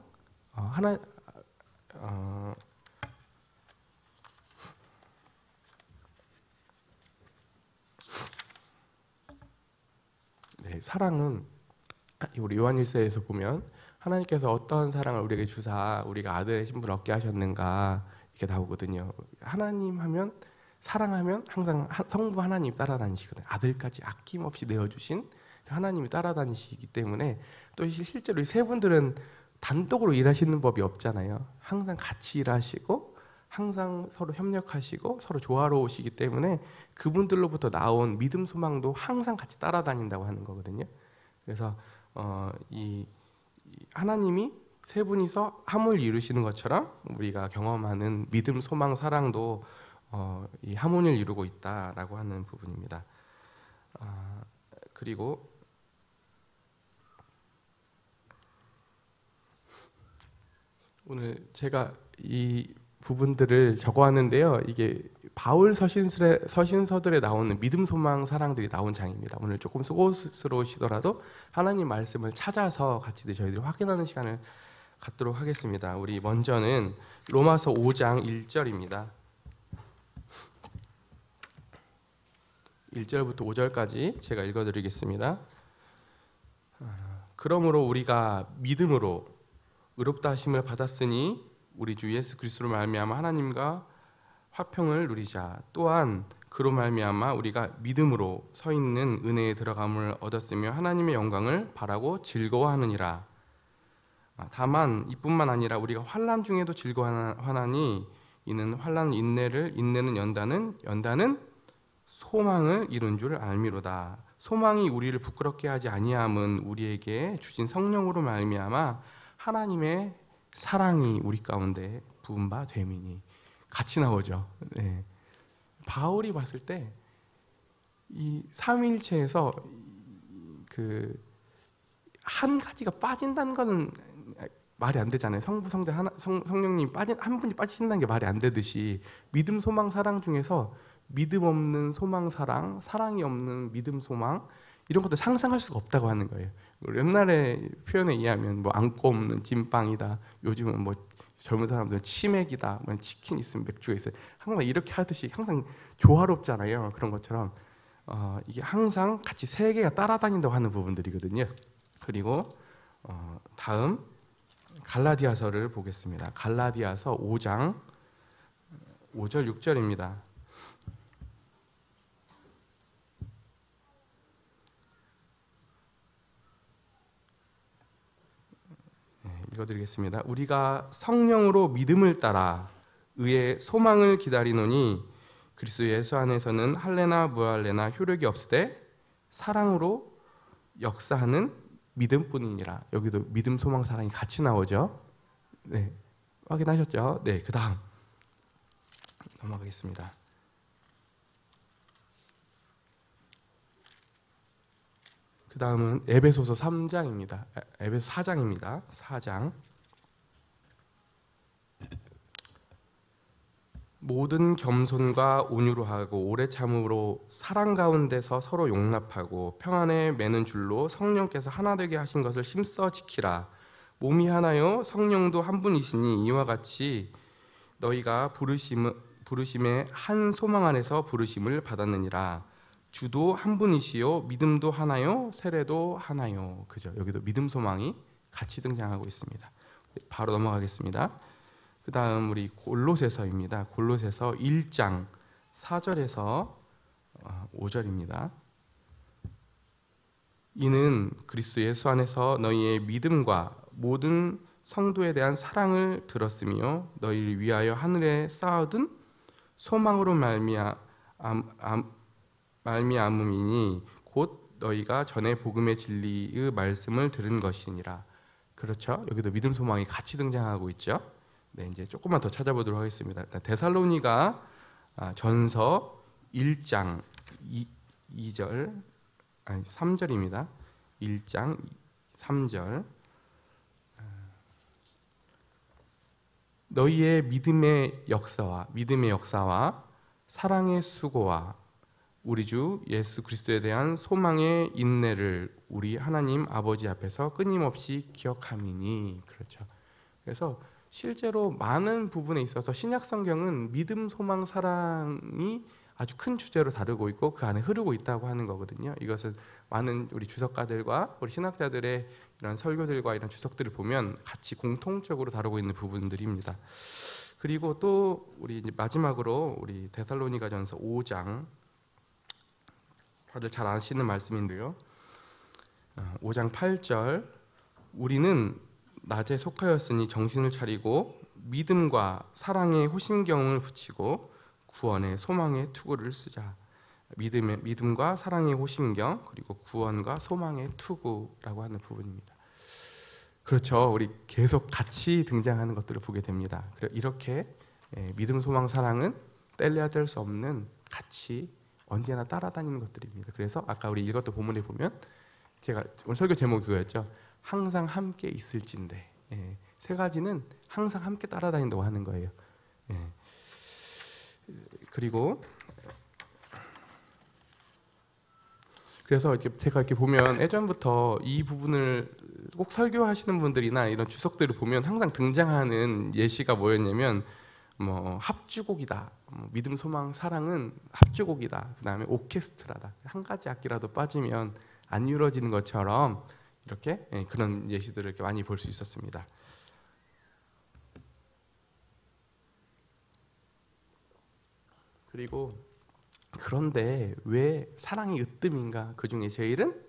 사랑은 우리 요한일서에서 보면 하나님께서 어떤 사랑을 우리에게 주사 우리가 아들의 신분을 얻게 하셨는가 이렇게 나오거든요. 하나님 하면 사랑하면 항상 성부 하나님 따라다니시거든요. 아들까지 아낌없이 내어주신 하나님이 따라다니시기 때문에 또 실제로 이 세 분들은 단독으로 일하시는 법이 없잖아요. 항상 같이 일하시고 항상 서로 협력하시고 서로 조화로우시기 때문에 그분들로부터 나온 믿음, 소망도 항상 같이 따라다닌다고 하는 거거든요. 그래서 이 하나님이 세 분이서 함을 이루시는 것처럼 우리가 경험하는 믿음, 소망, 사랑도 이 하모니를 이루고 있다라고 하는 부분입니다. 그리고 오늘 제가 이 부분들을 적어왔는데요. 이게 바울 서신서들에 나오는 믿음, 소망, 사랑들이 나온 장입니다. 오늘 조금 수고스러우시더라도 하나님 말씀을 찾아서 같이 저희들이 확인하는 시간을 갖도록 하겠습니다. 우리 먼저는 로마서 5장 1절입니다. 1절부터 5절까지 제가 읽어드리겠습니다. 그러므로 우리가 믿음으로 의롭다 하심을 받았으니 우리 주 예수 그리스도로 말미암아 하나님과 화평을 누리자. 또한 그로 말미암아 우리가 믿음으로 서 있는 은혜에 들어감을 얻었으며 하나님의 영광을 바라고 즐거워하느니라. 다만 이뿐만 아니라 우리가 환난 중에도 즐거워하나니 이는 환난 인내를, 인내는 연단은 소망을 이룬 줄 알미로다. 소망이 우리를 부끄럽게 하지 아니함은 우리에게 주신 성령으로 말미암아 하나님의 사랑이 우리 가운데 부은 바 됨이니. 같이 나오죠. 네. 바울이 봤을 때 이 삼위일체에서 그 한 가지가 빠진다는 거는 말이 안 되잖아요. 성부, 성자, 성령님 한 분이 빠지신다는 게 말이 안 되듯이 믿음, 소망, 사랑 중에서 믿음 없는 소망, 사랑이 없는 믿음, 소망 이런 것도 상상할 수가 없다고 하는 거예요. 옛날에 표현에 의하면 뭐 안고 없는 찐빵이다. 요즘은 뭐 젊은 사람들은 치맥이다. 뭐 치킨 있으면 맥주가 있어요. 항상 이렇게 하듯이 항상 조화롭잖아요. 그런 것처럼 이게 항상 같이 세 개가 따라다닌다고 하는 부분들이거든요. 그리고 다음 갈라디아서를 보겠습니다. 갈라디아서 5장 5절 6절입니다. 읽어드리겠습니다. 우리가 성령으로 믿음을 따라 의의 소망을 기다리노니 그리스도 예수 안에서는 할례나 무할례나 효력이 없으되 사랑으로 역사하는 믿음뿐이니라. 여기도 믿음, 소망, 사랑이 같이 나오죠. 네, 확인하셨죠? 네, 그 다음 넘어가겠습니다. 다음은 에베소서 3장입니다. 에베소 4장입니다. 4장. 모든 겸손과 온유로 하고 오래 참음으로 사랑 가운데서 서로 용납하고 평안에 매는 줄로 성령께서 하나 되게 하신 것을 힘써 지키라. 몸이 하나요 성령도 한 분이시니 이와 같이 너희가 부르심의 한 소망 안에서 부르심을 받았느니라. 주도 한 분이시요 믿음도 하나요 세례도 하나요. 그죠? 여기도 믿음 소망이 같이 등장하고 있습니다. 바로 넘어가겠습니다. 그 다음 우리 골로새서입니다. 골로새서 1장 4절에서 5절입니다. 이는 그리스도 예수 안에서 너희의 믿음과 모든 성도에 대한 사랑을 들었으며 너희를 위하여 하늘에 쌓아둔 소망으로 말미암음이니 곧 너희가 전에 복음의 진리의 말씀을 들은 것이니라. 그렇죠? 여기도 믿음 소망이 같이 등장하고 있죠. 네, 이제 조금만 더 찾아보도록 하겠습니다. 데살로니가 전서 1장 2절 아니 3절입니다. 1장 3절. 너희의 믿음의 역사와 사랑의 수고와 우리 주 예수 그리스도에 대한 소망의 인내를 우리 하나님 아버지 앞에서 끊임없이 기억함이니. 그렇죠. 그래서 실제로 많은 부분에 있어서 신약 성경은 믿음, 소망, 사랑이 아주 큰 주제로 다루고 있고 그 안에 흐르고 있다고 하는 거거든요. 이것은 많은 우리 주석가들과 우리 신학자들의 이런 설교들과 이런 주석들을 보면 같이 공통적으로 다루고 있는 부분들입니다. 그리고 또 우리 이제 마지막으로 우리 데살로니가전서 5장, 다들 잘 아시는 말씀인데요. 5장 8절, 우리는 낮에 속하였으니 정신을 차리고 믿음과 사랑의 호심경을 붙이고 구원의 소망의 투구를 쓰자. 믿음과 사랑의 호심경, 그리고 구원과 소망의 투구라고 하는 부분입니다. 그렇죠. 우리 계속 같이 등장하는 것들을 보게 됩니다. 이렇게 믿음, 소망, 사랑은 뗄래야 뗄 수 없는 같이 언제나 따라다니는 것들입니다. 그래서 아까 우리 읽었던 본문에 보면 제가 오늘 설교 제목이 그거였죠. 항상 함께 있을진데. 세 가지는 항상 함께 따라다닌다고 하는 거예요. 그리고 그래서 제가 이렇게 보면 예전부터 이 부분을 꼭 설교하시는 분들이나 이런 주석들을 보면 항상 등장하는 예시가 뭐였냐면 합주곡이다. 믿음, 소망, 사랑은 합주곡이다. 그 다음에 오케스트라다. 한 가지 악기라도 빠지면 안 이루어지는 것처럼 이렇게 그런 예시들을 이렇게 많이 볼 수 있었습니다. 그리고 그런데 왜 사랑이 으뜸인가? 그 중에 제일은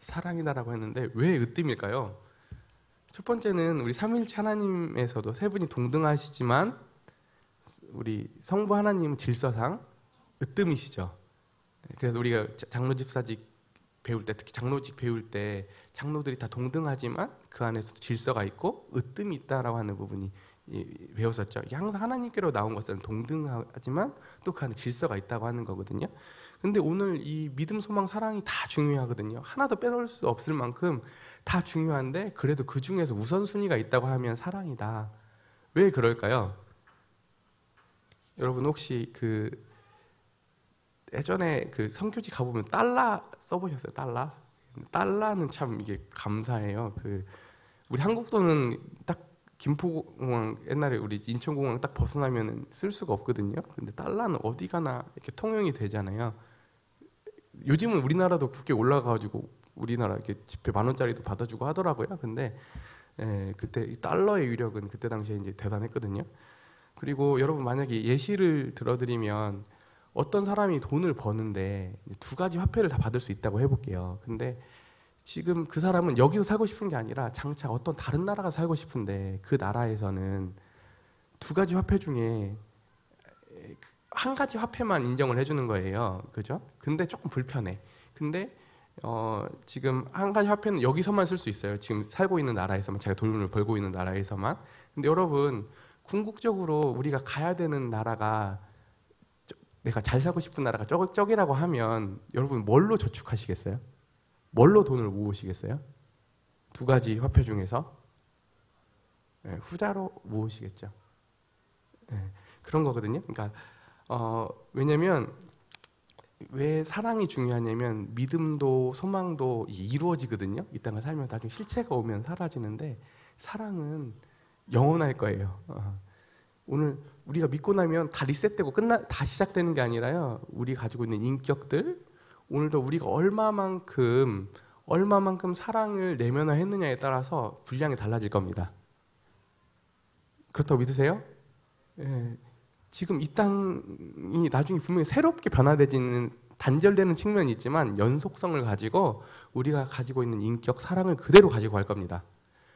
사랑이다라고 했는데 왜 으뜸일까요? 첫 번째는 우리 삼위일체 하나님에서도 세 분이 동등하시지만 우리 성부 하나님은 질서상 으뜸이시죠. 그래서 우리가 장로 집사직 배울 때, 특히 장로직 배울 때 장로들이 다 동등하지만 그 안에서도 질서가 있고 으뜸이 있다라고 하는 부분이 배웠었죠. 이게 항상 하나님께로 나온 것은 동등하지만 또 그 안에 질서가 있다고 하는 거거든요. 근데 오늘 이 믿음, 소망, 사랑이 다 중요하거든요. 하나도 빼놓을 수 없을 만큼 다 중요한데 그래도 그 중에서 우선순위가 있다고 하면 사랑이다. 왜 그럴까요? 여러분 혹시 그 예전에 그 선교지 가보면 달러 써보셨어요? 달러는 참 이게 감사해요. 그 우리 한국 돈은 딱 김포공항 옛날에 우리 인천공항 딱 벗어나면 쓸 수가 없거든요. 근데 달러는 어디 가나 이렇게 통용이 되잖아요. 요즘은 우리나라도 국회 올라가가지고 우리나라 이렇게 지폐 10,000원짜리도 받아주고 하더라고요. 근데 그때 이 달러의 위력은 그때 당시에 이제 대단했거든요. 그리고 여러분 만약에 예시를 들어드리면 어떤 사람이 돈을 버는데 두 가지 화폐를 다 받을 수 있다고 해볼게요. 근데 지금 그 사람은 여기서 살고 싶은 게 아니라 장차 어떤 다른 나라가 살고 싶은데 그 나라에서는 두 가지 화폐 중에 한 가지 화폐만 인정을 해주는 거예요. 그죠? 근데 조금 불편해. 근데 지금 한 가지 화폐는 여기서만 쓸 수 있어요. 지금 살고 있는 나라에서만, 자기가 돈을 벌고 있는 나라에서만. 근데 여러분 궁극적으로 우리가 가야 되는 나라가 내가 잘 살고 싶은 나라가 저기라고 하면 여러분 뭘로 저축하시겠어요? 뭘로 돈을 모으시겠어요? 두 가지 화폐 중에서 후자로 모으시겠죠. 그런 거거든요. 그러니까 왜냐면 왜 사랑이 중요하냐면 믿음도 소망도 이루어지거든요. 이 땅을 살면 나중에 실체가 오면 사라지는데 사랑은 영원할 거예요. 오늘 우리가 믿고 나면 다 리셋되고 다 시작되는 게 아니라요. 우리 가지고 있는 인격들 오늘도 우리가 얼마만큼 사랑을 내면화했느냐에 따라서 분량이 달라질 겁니다. 그렇다고 믿으세요? 지금 이 땅이 나중에 분명히 새롭게 변화되지는 단절되는 측면이 있지만 연속성을 가지고 우리가 가지고 있는 인격, 사랑을 그대로 가지고 갈 겁니다.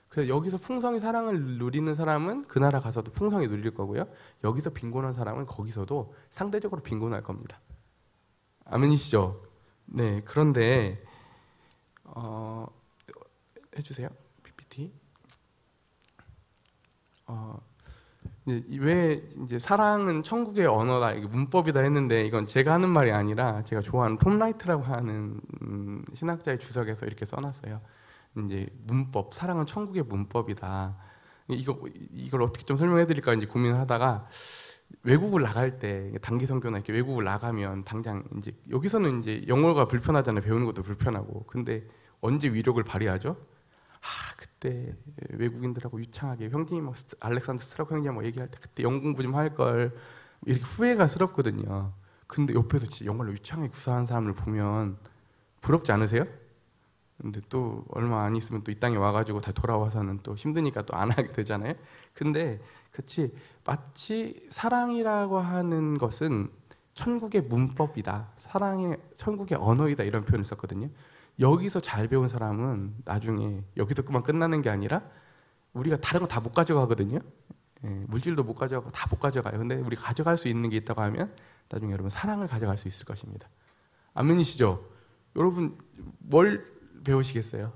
그래서 여기서 풍성히 사랑을 누리는 사람은 그 나라 가서도 풍성히 누릴 거고요. 여기서 빈곤한 사람은 거기서도 상대적으로 빈곤할 겁니다. 아멘이시죠? 네. 그런데 해주세요. PPT. 왜 이제 사랑은 천국의 언어다, 이게 문법이다 했는데 이건 제가 하는 말이 아니라 제가 좋아하는 톰 라이트라고 하는 신학자의 주석에서 이렇게 써놨어요. 이제 문법, 사랑은 천국의 문법이다. 이걸 어떻게 좀 설명해드릴까 이제 고민하다가 외국을 나갈 때 단기 선교나 이렇게 외국을 나가면 당장 이제 여기서는 이제 영어가 불편하잖아요. 배우는 것도 불편하고. 근데 언제 위력을 발휘하죠? 그때 외국인들하고 유창하게 형님이 뭐 알렉산더 스트라고 형님 뭐 얘기할 때 그때 영어 공부 좀 할 걸 이렇게 후회가 스럽거든요. 근데 옆에서 진짜 영어를 유창하게 구사하는 사람을 보면 부럽지 않으세요? 근데 또 얼마 안 있으면 또 이 땅에 와가지고 다 돌아와서는 또 힘드니까 또 안 하게 되잖아요. 근데 그치 마치 사랑이라고 하는 것은 천국의 문법이다, 사랑의 천국의 언어이다 이런 표현을 썼거든요. 여기서 잘 배운 사람은 나중에 여기서 그만 끝나는 게 아니라 우리가 다른 거 다 못 가져가거든요. 물질도 못 가져가고 다 못 가져가요. 근데 우리 가져갈 수 있는 게 있다고 하면 나중에 여러분 사랑을 가져갈 수 있을 것입니다. 아멘이시죠? 여러분 뭘 배우시겠어요?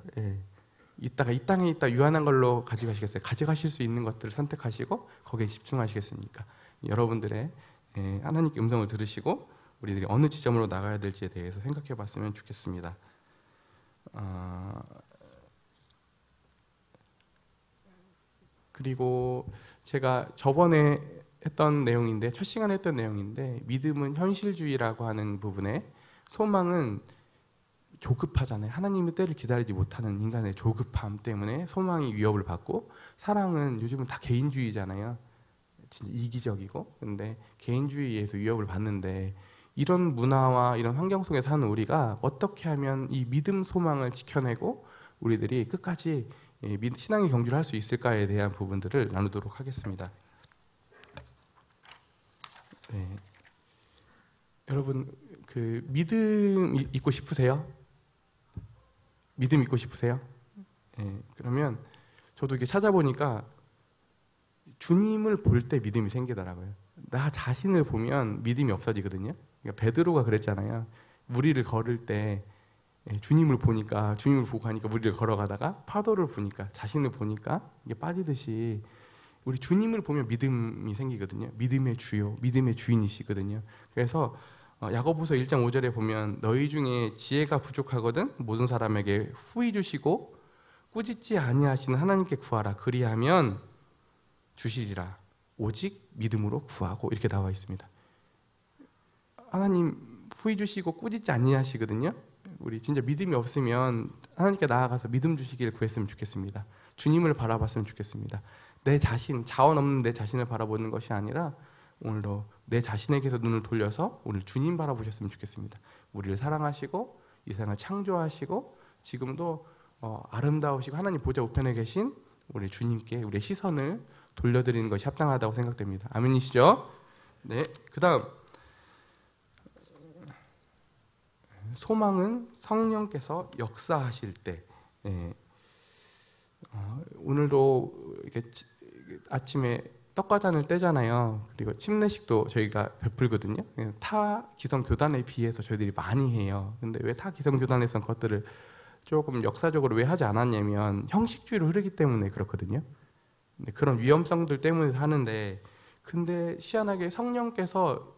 이따가 이 땅에 있다 유한한 걸로 가져가시겠어요? 가져가실 수 있는 것들을 선택하시고 거기에 집중하시겠습니까? 여러분들의 하나님께 음성을 들으시고 우리들이 어느 지점으로 나가야 될지에 대해서 생각해 봤으면 좋겠습니다. 그리고 제가 저번에 했던 내용인데 첫 시간에 했던 내용인데 믿음은 현실주의라고 하는 부분에 소망은 조급하잖아요. 하나님의 때를 기다리지 못하는 인간의 조급함 때문에 소망이 위협을 받고 사랑은 요즘은 다 개인주의잖아요. 진짜 이기적이고 근데 개인주의에서 위협을 받는데 이런 문화와 이런 환경 속에 사는 우리가 어떻게 하면 이 믿음 소망을 지켜내고 우리들이 끝까지 신앙의 경주를 할 수 있을까에 대한 부분들을 나누도록 하겠습니다. 네. 여러분 그 믿음 있고 싶으세요? 믿음 있고 싶으세요? 그러면 저도 이렇게 찾아보니까 주님을 볼 때 믿음이 생기더라고요. 나 자신을 보면 믿음이 없어지거든요. 그러니까 베드로가 그랬잖아요. 무리를 걸을 때 주님을 보니까 주님을 보고 가니까 무리를 걸어가다가 파도를 보니까 자신을 보니까 이게 빠지듯이 우리 주님을 보면 믿음이 생기거든요. 믿음의 주요, 믿음의 주인이시거든요. 그래서 야고보서 1장 5절에 보면 너희 중에 지혜가 부족하거든 모든 사람에게 후히 주시고 꾸짖지 아니하시는 하나님께 구하라 그리하면 주시리라 오직 믿음으로 구하고 이렇게 나와 있습니다. 하나님 후히 주시고 꾸짖지 아니하시거든요. 우리 진짜 믿음이 없으면 하나님께 나아가서 믿음 주시기를 구했으면 좋겠습니다. 주님을 바라봤으면 좋겠습니다. 내 자신, 자원 없는 내 자신을 바라보는 것이 아니라 오늘도 내 자신에게서 눈을 돌려서 오늘 주님 바라보셨으면 좋겠습니다. 우리를 사랑하시고 이 세상을 창조하시고 지금도 아름다우시고 하나님 보좌 우편에 계신 우리 주님께 우리의 시선을 돌려드리는 것이 합당하다고 생각됩니다. 아멘이시죠? 네. 그다음 소망은 성령께서 역사하실 때. 오늘도 이렇게 아침에 떡과잔을 떼잖아요. 그리고 침례식도 저희가 베풀거든요. 타 기성 교단에 비해서 저희들이 많이 해요. 근데 왜 타 기성 교단에서는 그것들을 조금 역사적으로 왜 하지 않았냐면 형식주의로 흐르기 때문에 그렇거든요. 그런 위험성들 때문에 하는데 근데 희한하게 성령께서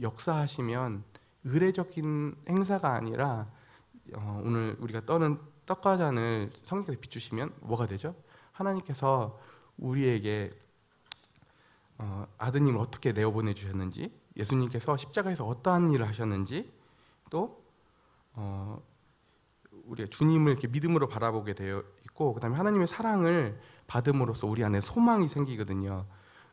역사하시면 의례적인 행사가 아니라 오늘 우리가 떠는 떡과 잔을 성경에 비추시면 뭐가 되죠? 하나님께서 우리에게 아드님을 어떻게 내어보내 주셨는지, 예수님께서 십자가에서 어떠한 일을 하셨는지, 또 우리가 주님을 이렇게 믿음으로 바라보게 되어 있고, 그다음에 하나님의 사랑을 받음으로써 우리 안에 소망이 생기거든요.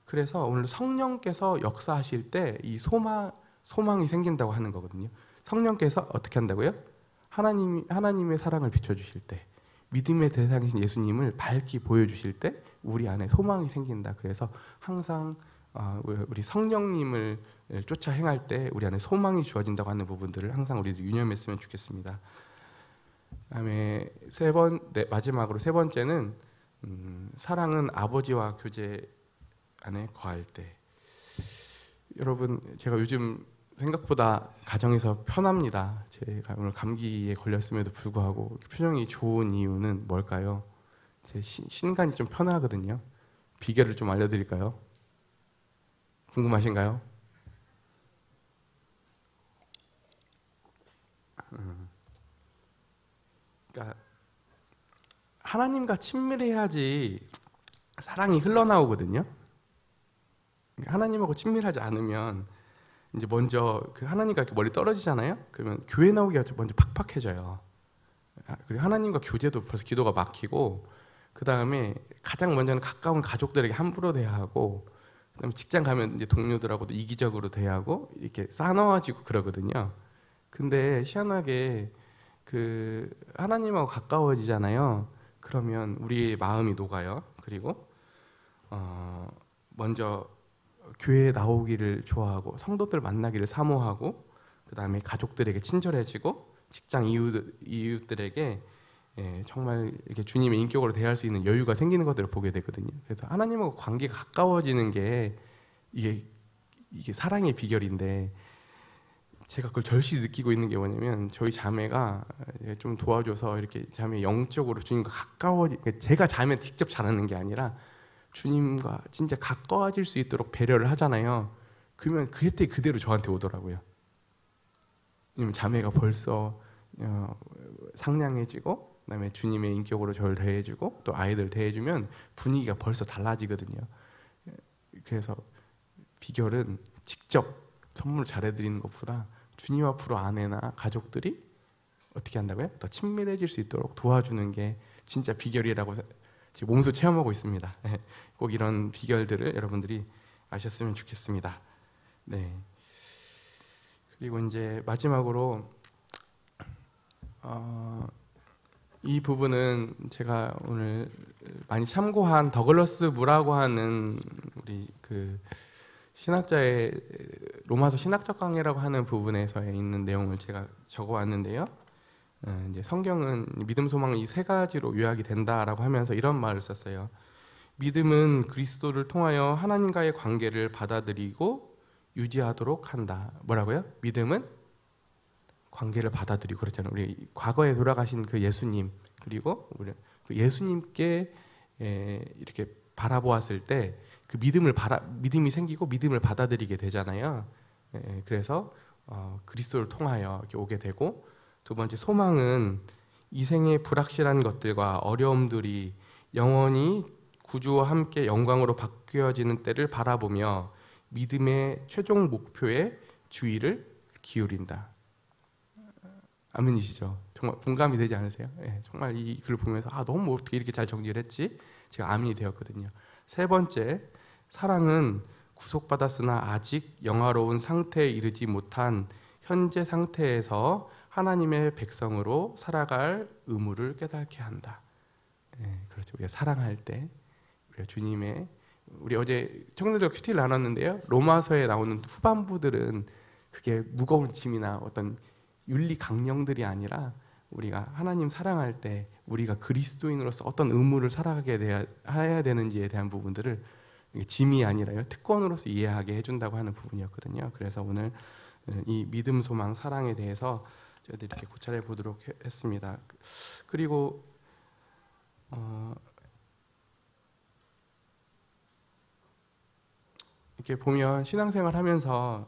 그래서 오늘 성령께서 역사하실 때 이 소망이 생긴다고 하는 거거든요. 성령께서 어떻게 한다고요? 하나님의 사랑을 비춰주실 때, 믿음의 대상이신 예수님을 밝히 보여주실 때 우리 안에 소망이 생긴다. 그래서 항상 우리 성령님을 쫓아 행할 때 우리 안에 소망이 주어진다고 하는 부분들을 항상 우리도 유념했으면 좋겠습니다. 그다음에 마지막으로 세 번째는 사랑은 아버지와 교제 안에 거할 때. 여러분, 제가 요즘 생각보다 가정에서 편합니다. 제가 오늘 감기에 걸렸음에도 불구하고 표정이 좋은 이유는 뭘까요? 제 신간이 좀 편하거든요. 비결을 좀 알려드릴까요? 궁금하신가요? 그러니까 하나님과 친밀해야지 사랑이 흘러나오거든요. 하나님하고 친밀하지 않으면 이제 먼저 그 하나님과 이렇게 멀리 떨어지잖아요. 그러면 교회 나오기가 먼저 팍팍해져요. 그리고 하나님과 교제도 벌써 기도가 막히고, 그 다음에 가장 먼저는 가까운 가족들에게 함부로 대해야 하고, 그다음에 직장 가면 이제 동료들하고도 이기적으로 대해야 하고 이렇게 싸나워지고 그러거든요. 근데 희한하게 그 하나님하고 가까워지잖아요. 그러면 우리의 마음이 녹아요. 그리고 먼저 교회에 나오기를 좋아하고 성도들 만나기를 사모하고, 그 다음에 가족들에게 친절해지고, 직장 이웃들에게 정말 이렇게 주님의 인격으로 대할 수 있는 여유가 생기는 것들을 보게 되거든요. 그래서 하나님하고 관계가 가까워지는 게 이게 사랑의 비결인데, 제가 그걸 절실히 느끼고 있는 게 뭐냐면, 저희 자매가 좀 도와줘서 이렇게 자매 영적으로 주님과 제가 자매 직접 잘하는 게 아니라 주님과 진짜 가까워질 수 있도록 배려를 하잖아요. 그러면 그 혜택이 그대로 저한테 오더라고요. 왜냐면 자매가 벌써 상냥해지고, 그다음에 주님의 인격으로 저를 대해주고, 또 아이들 대해주면 분위기가 벌써 달라지거든요. 그래서 비결은 직접 선물을 잘해드리는 것보다 주님 앞으로 아내나 가족들이 어떻게 한다고요? 더 친밀해질 수 있도록 도와주는 게 진짜 비결이라고 지금 몸소 체험하고 있습니다. 꼭 이런 비결들을 여러분들이 아셨으면 좋겠습니다. 네. 그리고 이제 마지막으로 이 부분은 제가 오늘 많이 참고한 더글러스 무라고 하는 우리 그 신학자의 로마서 신학적 강해라고 하는 부분에서 있는 내용을 제가 적어왔는데요. 이제 성경은 믿음, 소망 이 세 가지로 요약이 된다라고 하면서 이런 말을 썼어요. 믿음은 그리스도를 통하여 하나님과의 관계를 받아들이고 유지하도록 한다. 뭐라고요? 믿음은 관계를 받아들이고, 그렇잖아요. 우리 과거에 돌아가신 그 예수님, 그리고 우리 그 예수님께 이렇게 바라보았을 때 그 믿음이 생기고 믿음을 받아들이게 되잖아요. 그래서 그리스도를 통하여 이렇게 오게 되고, 두 번째 소망은 이 생의 불확실한 것들과 어려움들이 영원히 구주와 함께 영광으로 바뀌어지는 때를 바라보며 믿음의 최종 목표에 주의를 기울인다. 아멘이시죠? 정말 공감이 되지 않으세요? 정말 이 글을 보면서 너무 어떻게 이렇게 잘 정리를 했지? 제가 아멘이 되었거든요. 세 번째, 사랑은 구속받았으나 아직 영화로운 상태에 이르지 못한 현재 상태에서 하나님의 백성으로 살아갈 의무를 깨닫게 한다. 그렇죠. 우리가 사랑할 때, 우리 어제 청년들 큐티를 나눴는데요. 로마서에 나오는 후반부들은 그게 무거운 짐이나 어떤 윤리 강령들이 아니라 우리가 하나님 사랑할 때 우리가 그리스도인으로서 어떤 의무를 살아가게 해야 되는지에 대한 부분들을 짐이 아니라요, 특권으로서 이해하게 해준다고 하는 부분이었거든요. 그래서 오늘 이 믿음, 소망, 사랑에 대해서 저희들이 이렇게 고찰해 보도록 했습니다. 그리고 이렇게 보면 신앙생활 하면서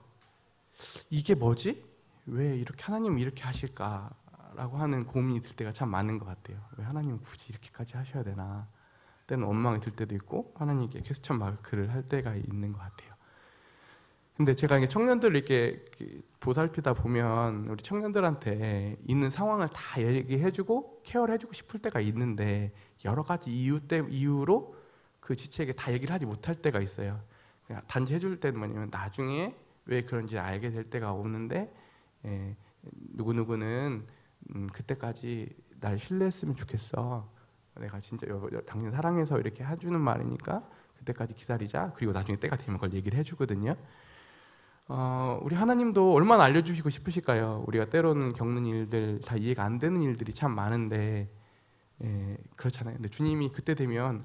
이게 뭐지? 왜 이렇게 하나님은 이렇게 하실까? 라고 하는 고민이 들 때가 참 많은 것 같아요. 왜 하나님은 굳이 이렇게까지 하셔야 되나? 때는 원망이 들 때도 있고 하나님께 퀘스천 마크를 할 때가 있는 것 같아요. 근데 제가 이게 청년들을 이렇게 보살피다 보면 우리 청년들한테 있는 상황을 다 얘기해주고 케어를 해주고 싶을 때가 있는데 여러 가지 이유로 그 지체에게 다 얘기를 하지 못할 때가 있어요. 그냥 단지 해줄 때는 뭐냐면 나중에 왜 그런지 알게 될 때가 오는데 누구누구는 그때까지 날 신뢰했으면 좋겠어. 내가 진짜 당신 사랑해서 이렇게 해주는 말이니까 그때까지 기다리자. 그리고 나중에 때가 되면 그걸 얘기를 해주거든요. 우리 하나님도 얼마나 알려주시고 싶으실까요? 우리가 때로는 겪는 일들 다 이해가 안 되는 일들이 참 많은데 그렇잖아요. 근데 주님이 그때 되면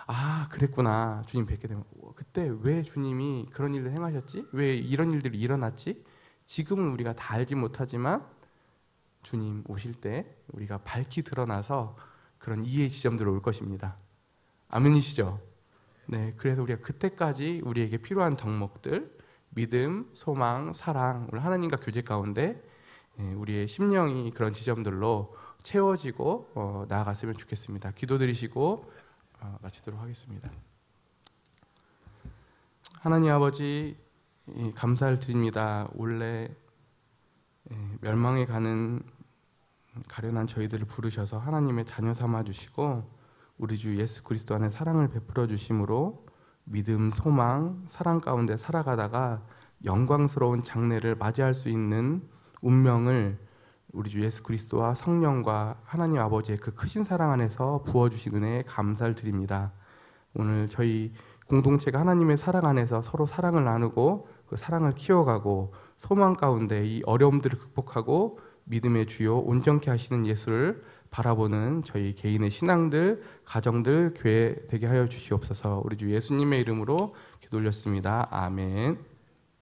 아 그랬구나. 주님 뵙게 되면 그때 왜 주님이 그런 일을 행하셨지? 왜 이런 일들이 일어났지? 지금은 우리가 다 알지 못하지만 주님 오실 때 우리가 밝히 드러나서 그런 이해의 지점들로 올 것입니다. 아멘이시죠? 네, 그래서 우리가 그때까지 우리에게 필요한 덕목들 믿음, 소망, 사랑, 우리 하나님과 교제 가운데 우리의 심령이 그런 지점들로 채워지고 나아갔으면 좋겠습니다. 기도드리시고 마치도록 하겠습니다. 하나님 아버지 감사를 드립니다. 원래 멸망에 가는 가련한 저희들을 부르셔서 하나님의 자녀 삼아 주시고 우리 주 예수 그리스도 안에 사랑을 베풀어 주심으로 믿음, 소망, 사랑 가운데 살아가다가 영광스러운 장래를 맞이할 수 있는 운명을 우리 주 예수 그리스도와 성령과 하나님 아버지의 그 크신 사랑 안에서 부어주신 은혜에 감사를 드립니다. 오늘 저희 공동체가 하나님의 사랑 안에서 서로 사랑을 나누고 그 사랑을 키워가고 소망 가운데 이 어려움들을 극복하고 믿음의 주요 온전케 하시는 예수를 바라보는 저희 개인의 신앙들, 가정들, 교회 되게 하여 주시옵소서. 우리 주 예수님의 이름으로 기도 올렸습니다. 아멘.